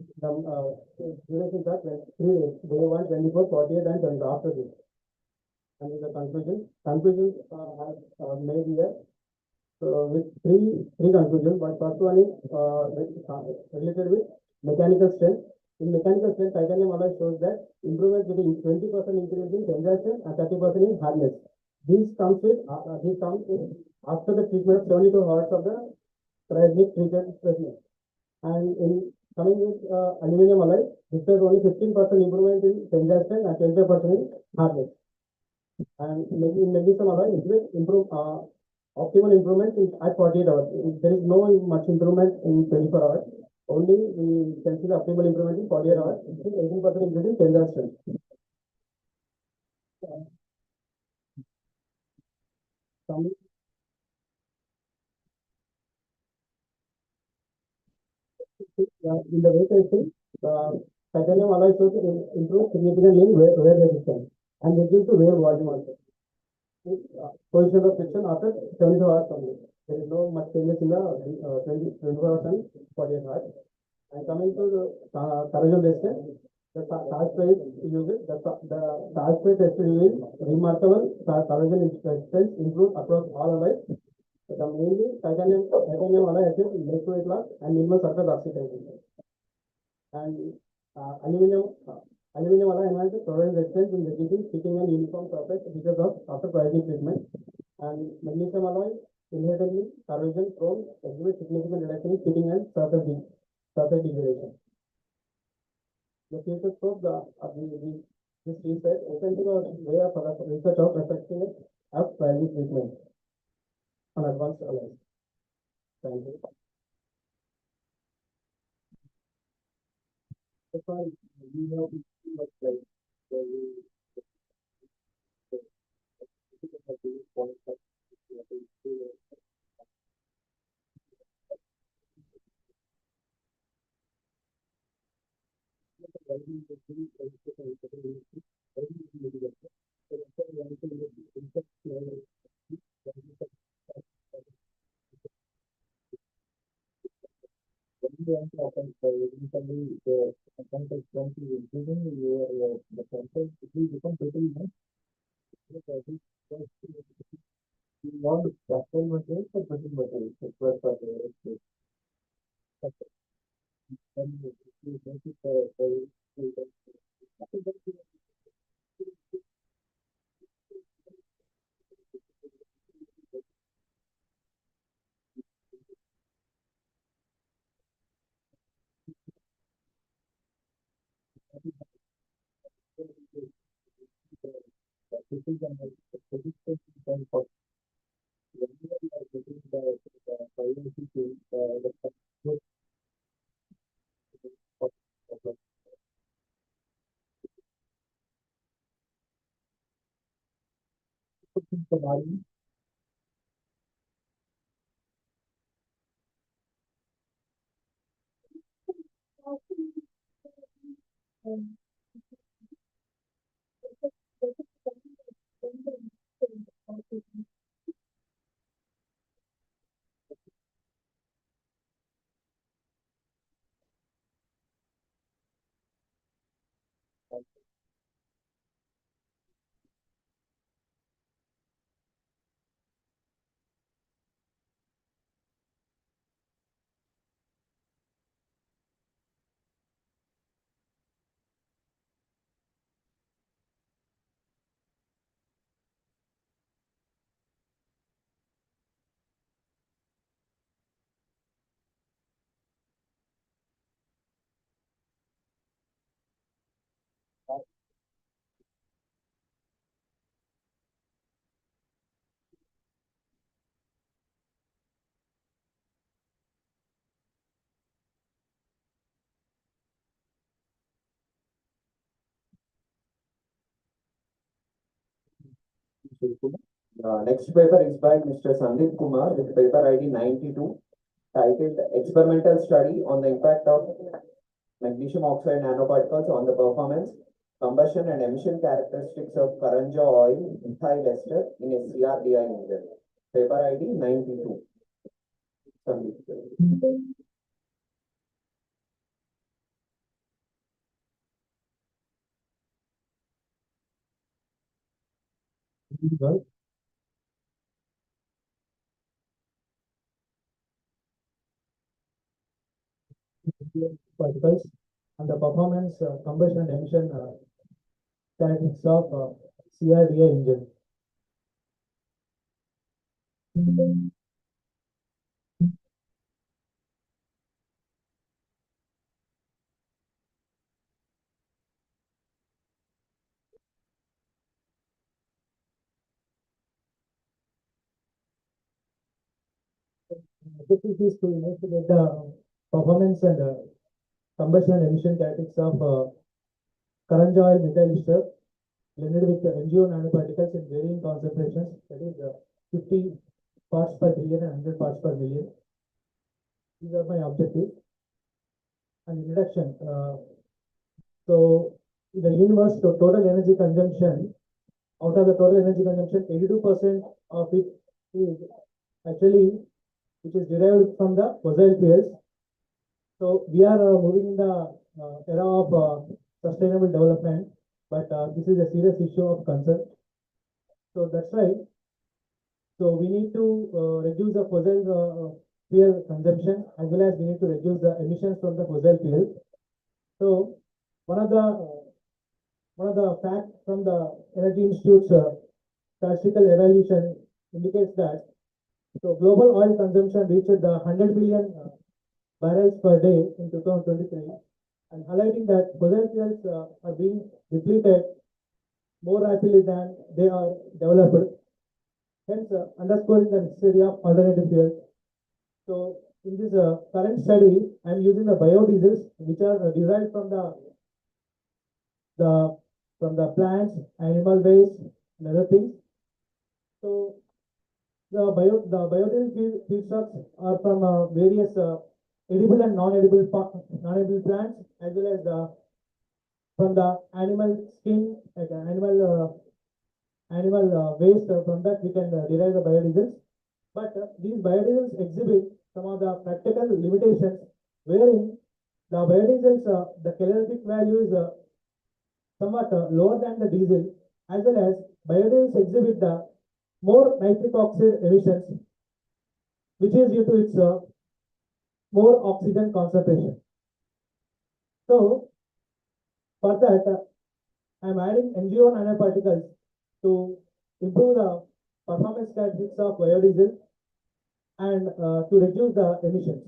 durations are 3 days, day 1, 24, 48, and 20 after this. And in the conclusions are made here with three conclusions. But first one is related with mechanical strength. In mechanical strength, titanium alloy shows that improvement with 20% increase in tensile and 30% in hardness. This comes after the treatment of 72 hours of the triadic treated specimen. And in coming with aluminum alloy, this has only 15% improvement in tensile strength and 25% in hardness. And in magnesium alloy, it will improve optimal improvement at 48 hours. There is no much improvement in 24 hours. Only we can see the optimal improvement in 48 hours. It is 18% increase in tensile strength. In the weight testing, titanium alloy shows improve significantly in wear resistance and reduce the wear volume also. Position of friction after 72 hours only. There is no much changes in the 24 hours and 48 hours. And coming to the corrosion resistance, the salt spray uses the salt spray test using remarkable corrosion resistance improved across all alloys. The mainly titanium alloy achieves electrolyte loss and minimal surface oxidation. And aluminum alloy enhances corrosion resistance in reducing heating and uniform surface because of after primary treatment. And magnesium alloy inherently corrosion prone exhibits significant reduction in heating and surface degradation. The future scope this research open to the way of research of effectiveness of primary treatment on advanced alloys. Thank you. So far, we have much like The next paper is by Mr. Sandeep Kumar with paper ID 92, titled Experimental Study on the Impact of Magnesium Oxide Nanoparticles on the Performance, Combustion and Emission Characteristics of Karanja Oil Methyl Ester in a CRDI engine. Paper ID 92. Sandeep. Right. Particles and the performance, combustion and emission characteristics of CRDA engine. This is to investigate the performance and combustion and emission characteristics of Karanja oil methyl ester blended with NGO nanoparticles in varying concentrations, that is 50 parts per billion and 100 parts per million. These are my objectives. And introduction. So in the universe, the total energy consumption, out of the total energy consumption, 82% of it is actually, which is derived from the fossil fuels. So we are moving in the era of sustainable development, but this is a serious issue of concern. So that's right. So we need to reduce the fossil fuel consumption, as well as we need to reduce the emissions from the fossil fuels. So one of the facts from the Energy Institute's statistical evaluation indicates that so global oil consumption reached the 100 billion barrels per day in 2023, and highlighting that fossil fuels are being depleted more rapidly than they are developed, hence underscoring the necessity of alternative fuels. So in this current study, I am using the biodiesels, which are derived from the plants, animal waste, and other things. So the biodiesel feedstocks are from various edible and non-edible plants, as well as from the animal skin, like animal waste. From that we can derive the biodiesels. But these biodiesels exhibit some of the practical limitations, wherein the biodiesels, the calorific value is somewhat lower than the diesel, as well as biodiesels exhibit the more nitric oxide emissions, which is due to its more oxygen concentration. So for that, I am adding NGO nanoparticles to improve the performance characteristics of biodiesel and to reduce the emissions.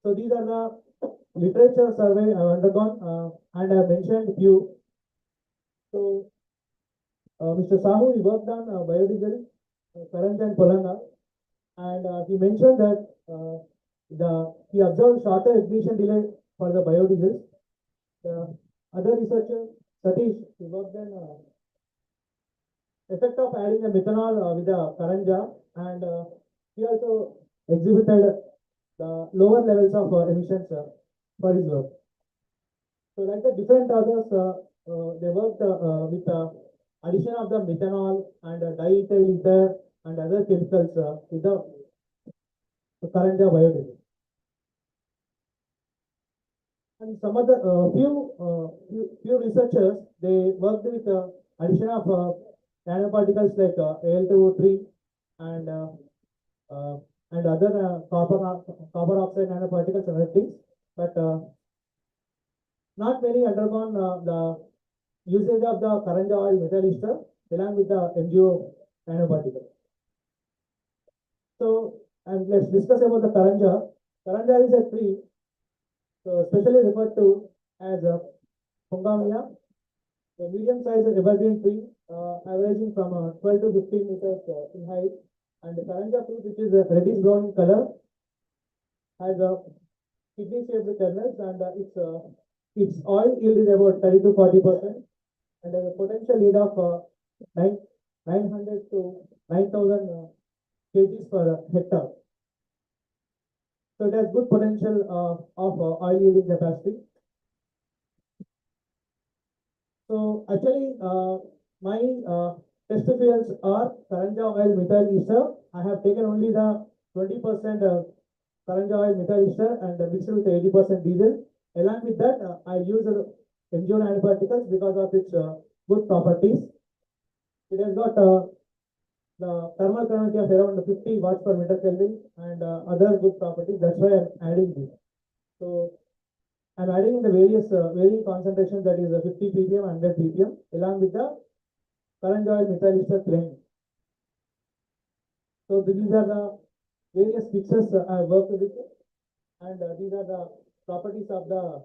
So these are the literature survey I have undergone, and I have mentioned few. So Mr. Sahu, he worked on biodiesel, Karanja and Polanga, and he mentioned that he observed shorter ignition delay for the biodiesels. The other researcher, Satish, he worked on effect of adding the methanol with the Karanja, and he also exhibited the lower levels of emissions for his work. So like the different others, they worked with addition of the methanol and diethyl ether and other chemicals with the Karanja biodiesel. And some other few researchers, they worked with addition of nanoparticles like Al2O3 and other copper oxide nanoparticles and other things, but not many undergone the usage of the Karanja oil methyl ester along with the NGO nanoparticles. So, and let's discuss about the Karanja. Karanja is a tree, so especially referred to as Fungamia, the medium-sized evergreen tree, averaging from 12 to 15 meters in height, and the Karanja fruit, which is reddish brown in color, has a kidney-shaped kernels, and its oil yield is about 30 to 40%. and has a potential yield of 900 to 9,000 kgs per hectare. So it has good potential of oil yielding capacity. So actually, my test fuels are Karanja oil methyl ester. I have taken only the 20% Karanja oil methyl ester and mixed with 80% diesel. Along with that, I use MgO nanoparticles because of its good properties. It has got the thermal conductivity of around 50 watts per meter Kelvin and other good properties. That's why I'm adding this. So I'm adding in the various varying concentrations, that is 50 ppm, 100 ppm, along with the current oil methyl ester blend. So these are the various mixes I worked with, and these are the properties of the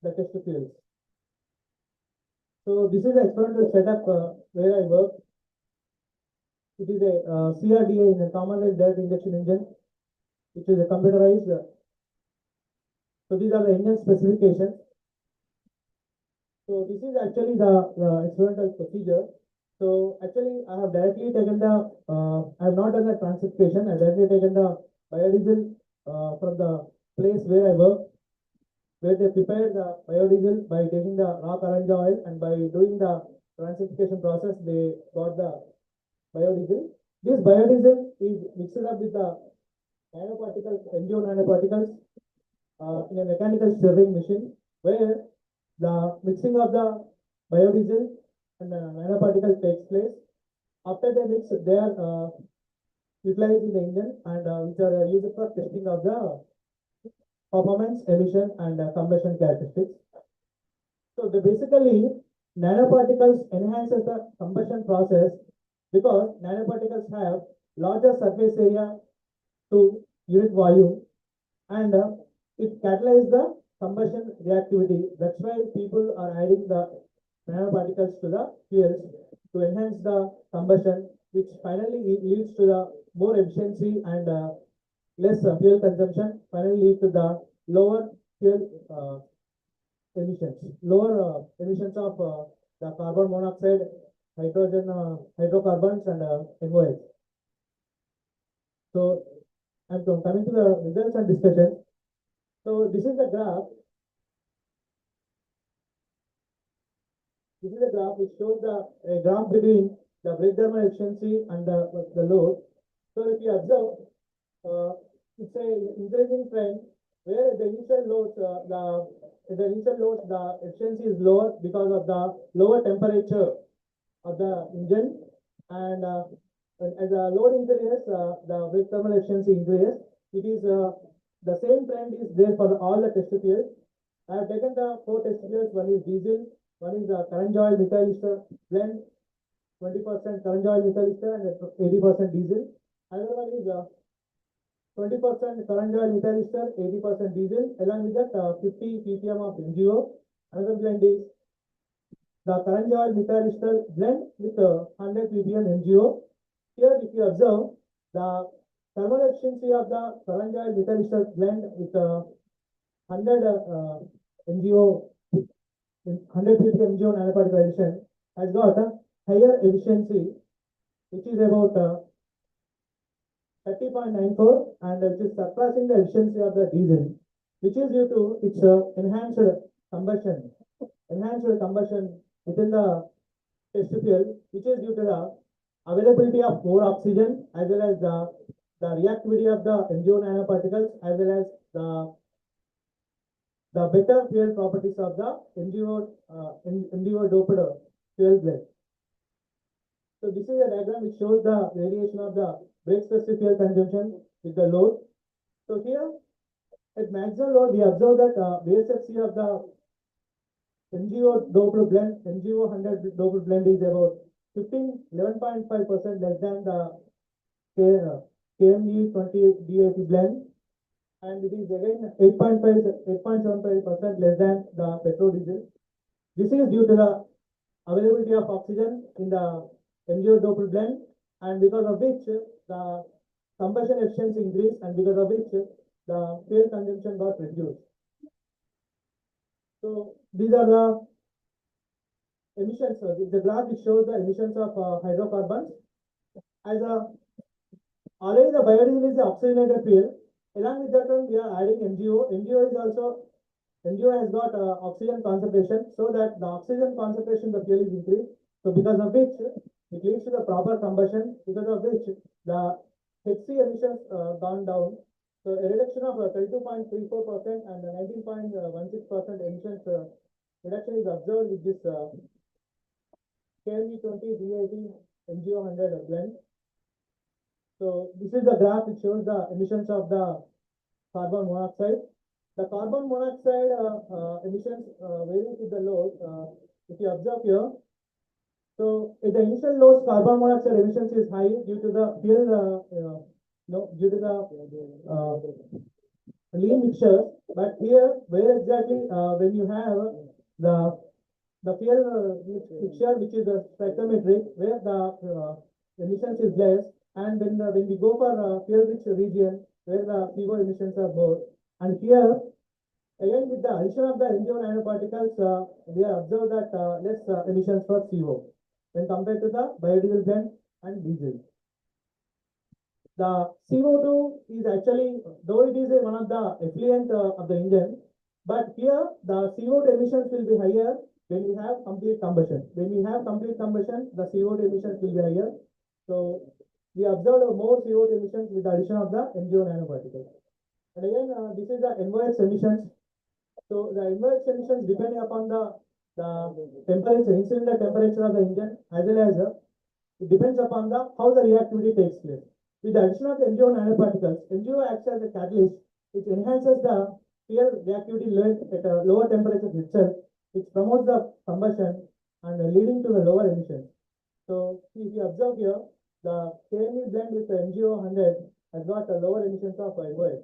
test fuels. So this is the experimental setup where I work. It is a CRDA in a common direct injection engine, which is a computerized. So these are the engine specifications. So this is actually the experimental procedure. So actually, I have directly taken the, I have not done the transcription. I have directly taken the biodiesel from the place where I work, where they prepared the biodiesel by taking the raw Karanja oil, and by doing the transcription process, they got the biodiesel. This biodiesel is mixed up with the nanoparticles, MgO nanoparticles, in a mechanical stirring machine, where the mixing of the biodiesel and nanoparticle takes place. After they mix, they are utilized in the engine, and which are used for testing of the performance, emission, and combustion characteristics. So basically, nanoparticles enhances the combustion process because nanoparticles have larger surface area to unit volume, and it catalyzes the combustion reactivity. That's why people are adding the nanoparticles to the fuels to enhance the combustion, which finally leads to the more efficiency and less fuel consumption, finally lead to the lower fuel emissions, lower emissions of the carbon monoxide, hydrogen, hydrocarbons, and NOx. So I'm coming to the results and discussion. So this is the graph. This is a graph which shows the graph between the brake thermal efficiency and the load. So if you observe, it's a increasing trend where the initial loads, the efficiency is lower because of the lower temperature of the engine, and as the load increases, the brake thermal efficiency increases. It is the same trend is there for all the test fuels. I have taken the 4 test fuels. One is diesel, one is Karanja oil methyl ester blend, 20% Karanja oil methyl ester and 80% diesel. Another one is 20% Karanja oil methyl ester, 80% diesel, along with that 50 ppm of MgO. Another blend is the Karanja oil methyl ester blend with 100 ppm MgO. Here, if you observe, the thermal efficiency of the Karanja oil methyl ester blend with 100 MgO, 100 ppm MgO nanoparticle addition has got a higher efficiency, which is about 30.94, and which is surpassing the efficiency of the diesel, which is due to its enhanced combustion within the test fuel, which is due to the availability of more oxygen, as well as the reactivity of the MgO nanoparticles, as well as the better fuel properties of the MgO doped fuel blend. So this is a diagram which shows the variation of the brake specific fuel consumption with the load. So here at maximum load, we observe that VSFC of the MgO doped blend, MgO 100 doped blend is about 11.5% less than the KME 20 DAP blend, and it is again 8.75% less than the petrol diesel. This is due to the availability of oxygen in the MgO doped blend, and because of which the combustion efficiency increased, and because of which the fuel consumption got reduced. So these are the emissions, the graph which shows the emissions of hydrocarbons. As already the biodiesel is the oxygenated fuel. Along with that one, we are adding MGO. MGO has got oxygen concentration, so that the oxygen concentration in the fuel is increased. So because of which it leads to the proper combustion, because of which the HC emissions gone down. So a reduction of 32.34% and 19.16% emissions reduction is observed with this KME20 D80 MGO 100 blend. So this is the graph which shows the emissions of the carbon monoxide. The carbon monoxide emissions varies with the load. If you observe here, so at the initial loads, carbon monoxide emissions is high due to the fuel, due to the lean mixture. But here, where exactly when you have the fuel mixture, which is a stoichiometric, where the emissions is less, and when we go for fuel rich region, where the CO emissions are more, and here again with the addition of the MGO nanoparticles, we have observed that less emissions for CO when compared to the biodiesel blend and diesel. The CO2 is actually, though it is one of the effluent of the engine, but here the CO2 emissions will be higher when we have complete combustion. When we have complete combustion, the CO2 emissions will be higher. So we observed more CO2 emissions with the addition of the MGO nanoparticles. And again, this is the NOx emissions. So the NOx emissions depending upon the temperature, incident temperature of the engine, as well as it depends upon how the reactivity takes place. With the addition of the MGO nanoparticles, MGO acts as a catalyst which enhances the fuel reactivity at a lower temperature itself, which promotes the combustion and leading to the lower emissions. So if you observe here, the KME blend with the MGO 100 has got a lower emissions of NOx.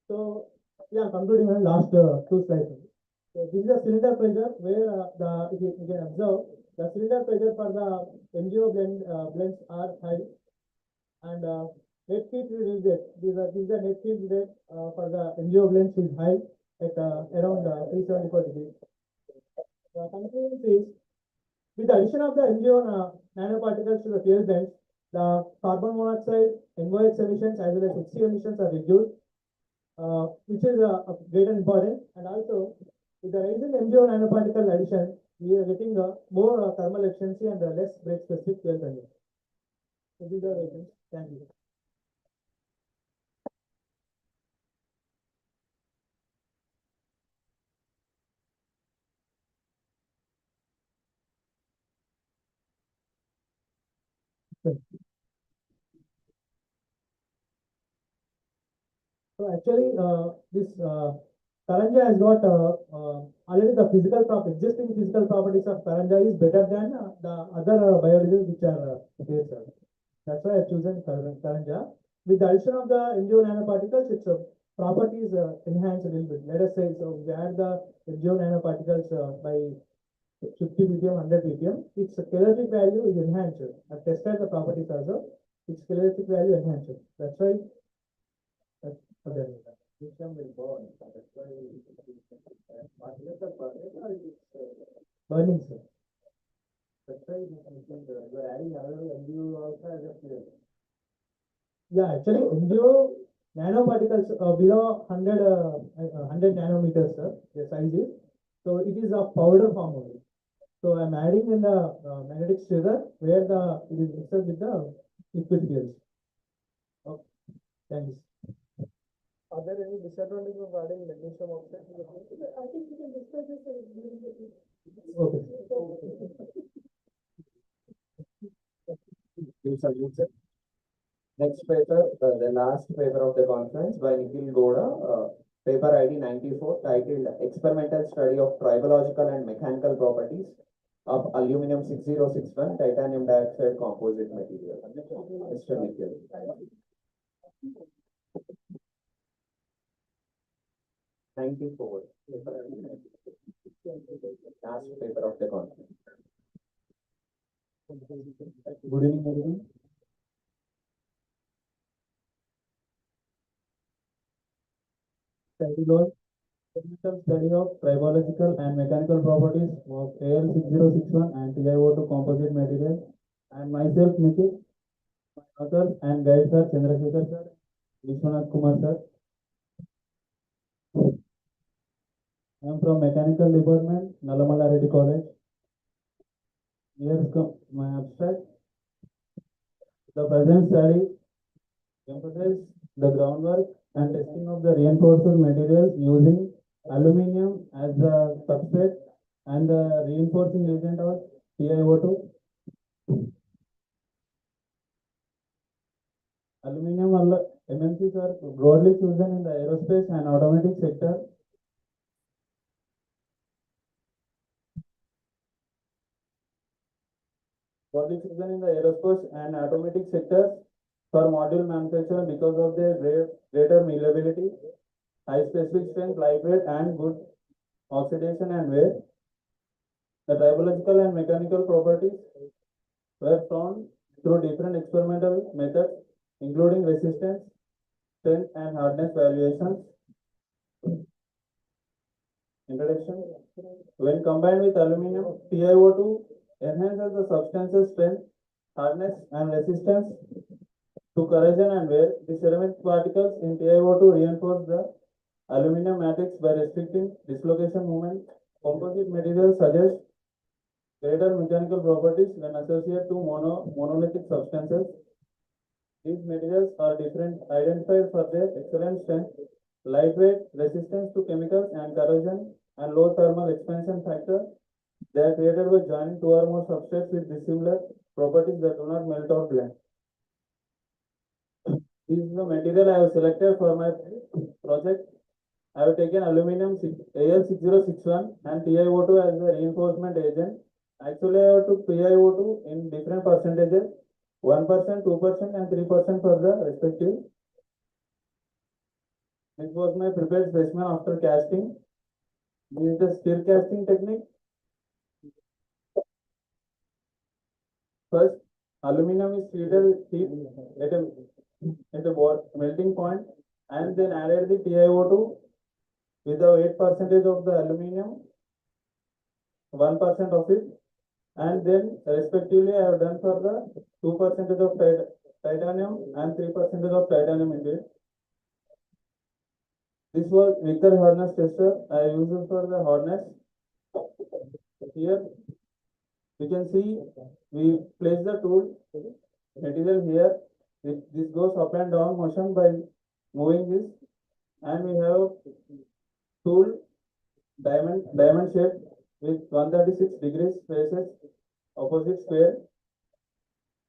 So yeah, concluding on last two slides. So this is the cylinder pressure where you can observe the cylinder pressure for the MGO blends are high, and net heat release rate. This is the net heat rate for the MGO blends is high at around 374 degrees. The conclusion is, with the addition of the MGO nanoparticles to the fuel blends, the carbon monoxide, NOx emissions as well as HC emissions are reduced, which is of greater importance. And also, with the rising MGO nanoparticle addition, we are getting more thermal efficiency and less brake specific fuel consumption. So these are the things. Thank you. So actually, this Karanja has got already the existing physical properties of Karanja is better than the other biodiesels which are there, sir. That's why I've chosen Karanja. With the addition of the MGO nanoparticles, its properties enhanced a little bit. Let us say, so we add the MGO nanoparticles by 50 ppm, 100 ppm, its calorific value is enhanced. I've tested the properties also. Its calorific value enhanced. That's why. System will burn. That's why burning, sir. That's why you are adding another MGO also as a fuel. Yeah, actually MGO nanoparticles below 100 nanometers, sir, the size is. So it is a powder form only. So I'm adding in the magnetic stirrer where it is mixed with the liquid fuels. Okay, thanks. Are there any disadvantages of adding magnesium oxide to the fuel? I think we can discuss this during the Okay. Next paper, the last paper of the conference by Nikhil Goda, paper ID 94, titled Experimental Study of Tribological and Mechanical Properties of Aluminum 6061 Titanium Dioxide Composite Material. Mr. Nikhil. Last paper of the conference. Good evening, everyone. Experimental study of tribological and mechanical properties of AL6061 and TiO2 composite material, and myself Nikhil, my authors and guides are Chandrasekhar sir, Vishwanath Kumar sir. I am from Mechanical Department, Nalamala Reddy College. Here is my abstract. The present study emphasizes the groundwork and testing of the reinforced materials using aluminum as the substrate and the reinforcing agent of TiO2. Aluminum MNCs are broadly chosen in the aerospace and automotive sector. Broadly chosen in the aerospace and automotive sectors for module manufacture because of their greater malleability, high specific strength, lightweight, and good oxidation and wear. The tribological and mechanical properties were found through different experimental methods, including resistance, strength, and hardness valuations. Introduction. When combined with aluminum, TiO2 enhances the substance's strength, hardness, and resistance to corrosion and wear. The ceramic particles in TiO2 reinforce the aluminum matrix by restricting dislocation movement. Composite materials suggest greater mechanical properties when associated to monolithic substances. These materials are identified for their excellent strength, lightweight, resistance to chemicals and corrosion, and low thermal expansion factor. They are created by joining two or more substrates with dissimilar properties that do not melt or blend. This is the material I have selected for my project. I have taken aluminum AL6061 and TiO2 as the reinforcement agent. Actually, I have took TiO2 in different percentages, 1%, 2%, and 3% for the respective. This was my prepared specimen after casting. This is the stir casting technique. First, aluminum is heated at a melting point, and then added the TiO2 with the 8% of the aluminum, 1% of it, and then respectively I have done for the 2% of titanium and 3% of titanium in it. This was Vickers hardness tester I used it for the hardness. Here you can see we place the tool material here. This goes up and down motion by moving this, and we have tool diamond shape with 136 degrees faces opposite square,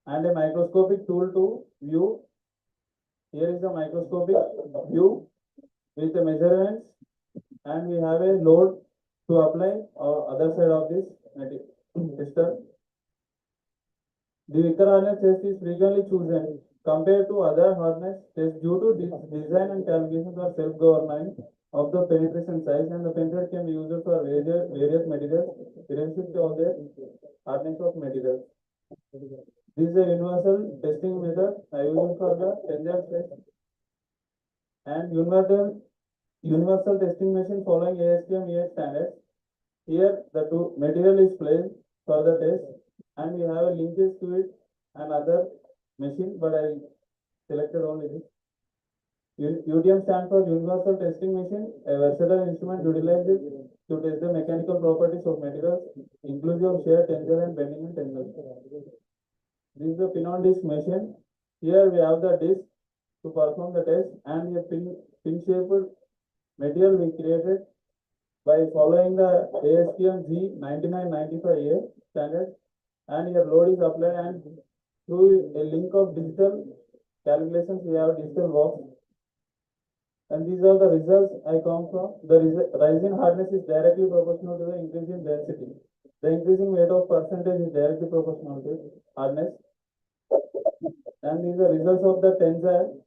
and a microscopic tool to view. Here is the microscopic view with the measurements, and we have a load to apply on other side of this tester. The Vickers hardness test is frequently chosen compared to other hardness tests due to design and calculations are self-governing of the penetration size, and the penetrator can be used for various materials irrespective of their hardness of materials. This is a universal testing method I use for the tensile test, and universal testing machine following ASTM E8 standards. Here the material is placed for the test, and we have a linkage to it and other machine, but I selected only this. UTM stands for Universal Testing Machine, a versatile instrument utilized to test the mechanical properties of materials, inclusive of shear, tensile, and bending and tensile. This is the pin on disc machine. Here we have the disc to perform the test, and a pin shaped material we created by following the ASTM G9995A standard, and your load is applied, and through a link of digital calculations we have digital box, and these are the results I come from. The rise in hardness is directly proportional to the increase in density. The increasing weight of percentage is directly proportional to hardness, and these are results of the tensile.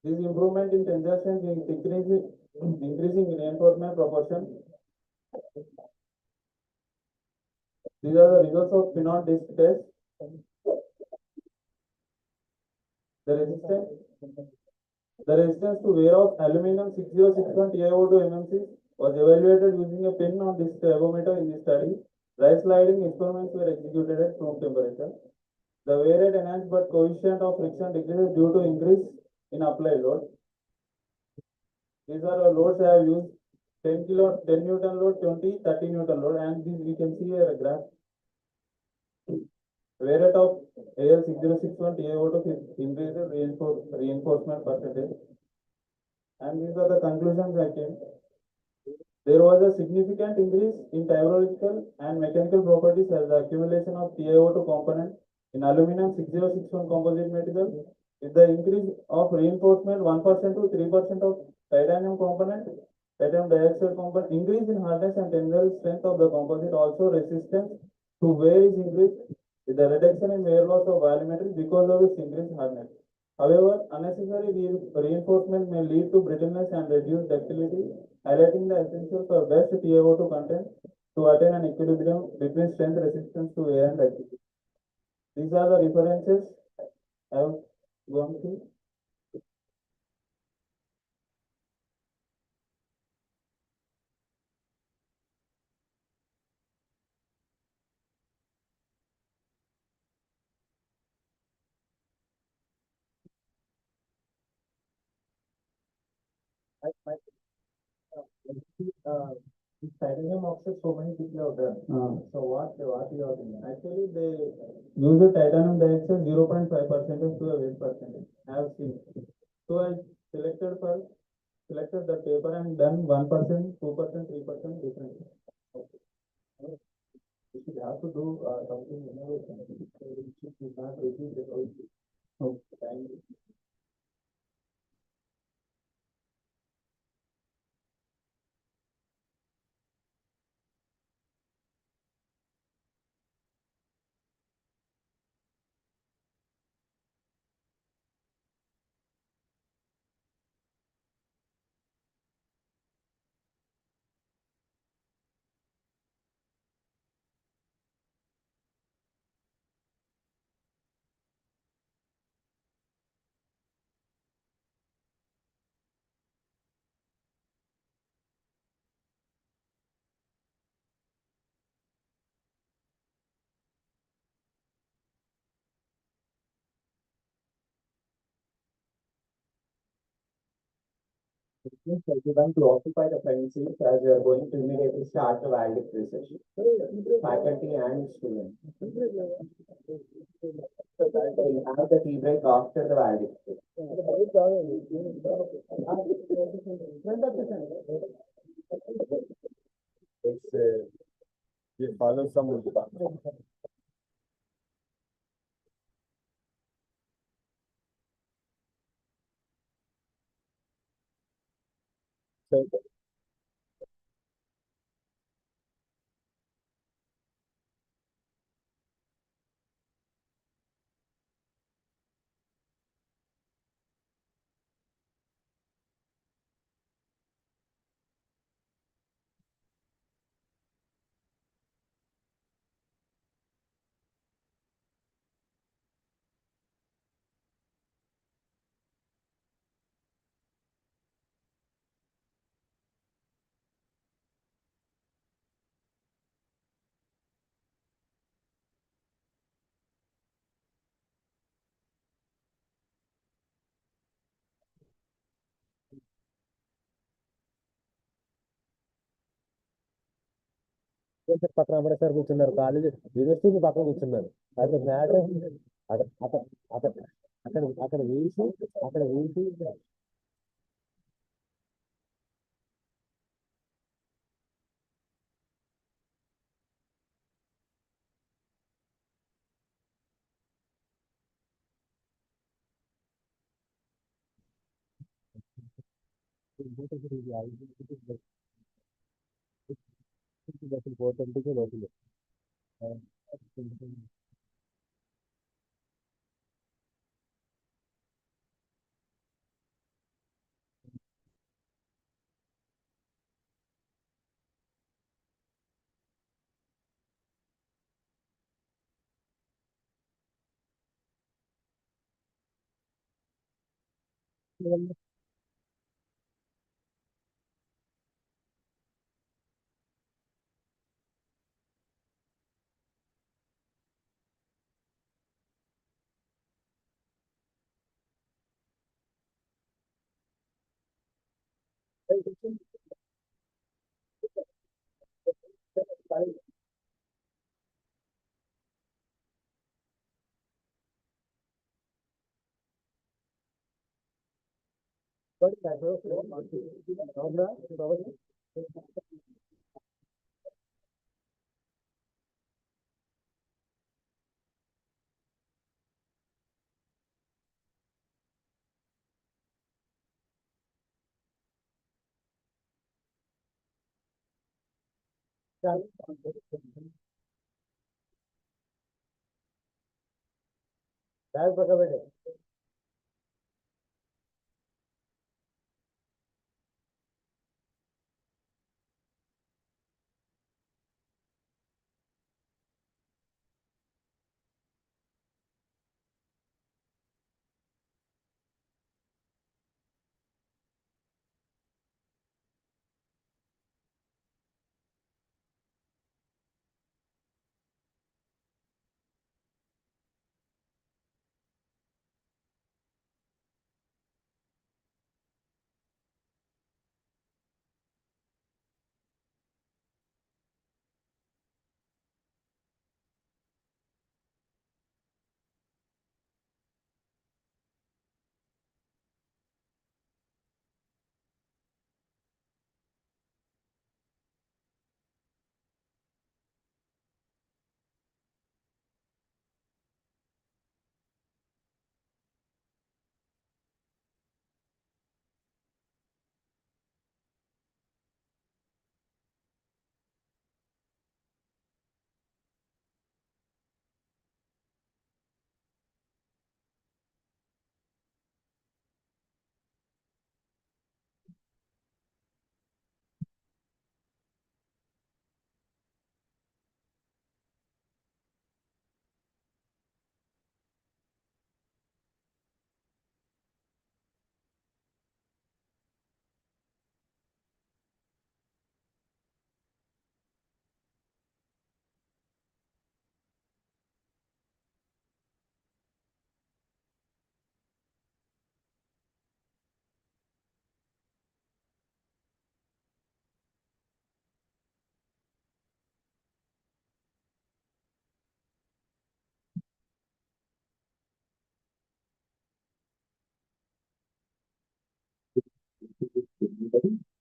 This improvement in tensile strength is increasing reinforcement proportion. These are the results of pin on disc test. The resistance The resistance to wear of aluminum 6061 TiO2 MMC was evaluated using a pin on disc thermometer in the study. Dry sliding experiments were executed at room temperature. The wear rate enhanced but coefficient of friction decreases due to increase in applied load. These are the loads I have used: 10 Newton load, 20, 30 Newton load, and this we can see here a graph. Wear rate of AL6061 TiO2 increases reinforcement percentage. And these are the conclusions I came. There was a significant increase in typological and mechanical properties as the accumulation of TiO2 component in aluminum 6061 composite material. With the increase of reinforcement 1% to 3% of titanium component, titanium dioxide component, increase in hardness and tensile strength of the composite, also resistance to wear is increased with the reduction in wear loss of volumetric because of its increased hardness. However, unnecessary reinforcement may lead to brittleness and reduced ductility, highlighting the essential for best TiO2 content to attain an equilibrium between strength, resistance to wear and ductility. These are the references I have gone through. This titanium oxide, so many people have done. So what you are doing? Actually, they use the titanium dioxide 0.5% to a weight percentage. I have seen. So I selected the paper and done 1%, 2%, 3% different. You should have to do something innovation. You should not repeat it. Okay, thank you. Please everyone to occupy the front seats as we are going to immediately start the valedictory session. Faculty and students. So that we'll have the tea break after the valedictory. We follow some పక్కన అమరేశ్వర్ కూర్చున్నారు, college university పక్కన కూర్చున్నారు. అది matter అక్కడ అక్కడ అక్కడ అక్కడ అక్కడ వేసి అక్కడ వేసి బస్సులు 4:20కి బస్సులు.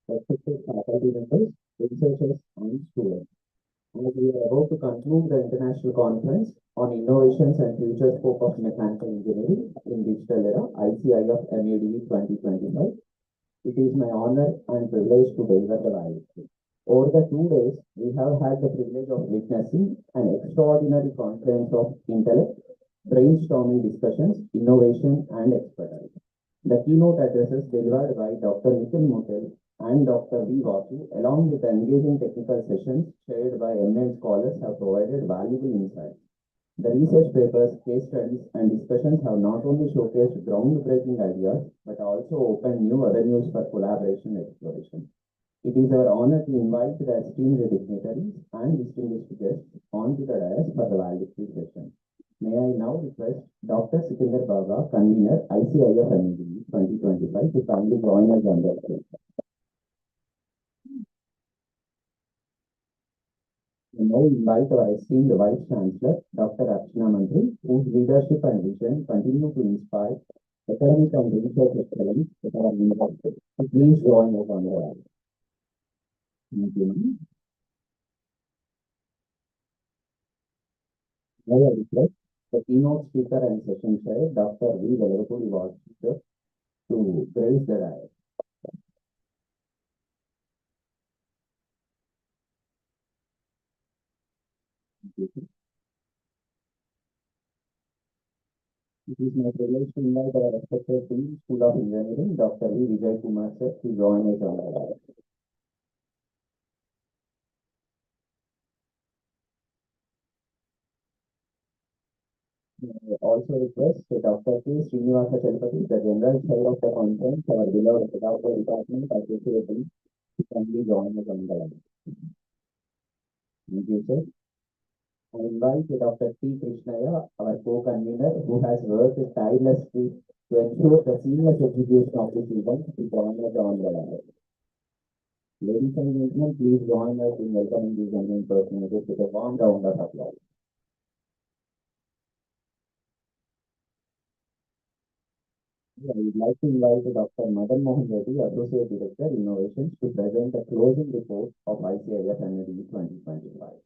Respected faculty members, researchers, and students. As we are about to conclude the international conference on innovations and future scope of mechanical engineering in digital era, ICIFMEDE 2025, it is my honor and privilege to deliver the valedictory. Over the 2 days, we have had the privilege of witnessing an extraordinary confluence of intellect, brainstorming discussions, innovation, and expertise. The keynote addresses delivered by Dr. Nitin Motel and Dr. V. Vasu, along with engaging technical sessions chaired by eminent scholars, have provided valuable insights. The research papers, case studies, and discussions have not only showcased groundbreaking ideas, but also opened new avenues for collaboration and exploration. It is our honor to invite the esteemed dignitaries and distinguished guests onto the dais for the valedictory session. May I now request Dr. Sikandar Baba, convener, ICIFMEDE 2025, to kindly join us on the stage. We now invite our esteemed Vice Chancellor, Dr. Archana Mantri, whose leadership and vision continue to inspire academic and research excellence at our university. Please join us on the dais. Thank you, ma'am. Now I request the keynote speaker and session chair, Dr. V. Velarapudi Vasu, to grace the dais. It is my privilege to invite our respected Dean, School of Engineering, Dr. V. Vijay Kumar sir, to join us on the dais. I also request Dr. K. Srinivasa Chalapati, the General Chair of the Conference, our beloved head of the department, Associate Dean, to kindly join us on the dais. Thank you, sir. I invite Dr. T. Krishnaya, our co-convener, who has worked tirelessly to ensure the seamless execution of this event, to join us on the dais. Ladies and gentlemen, please join us in welcoming these eminent personages with a warm round of applause. I would like to invite Dr. Madan Mohan Reddy, Associate Director, Innovations, to present a closing report of ICIFMEDE 2025.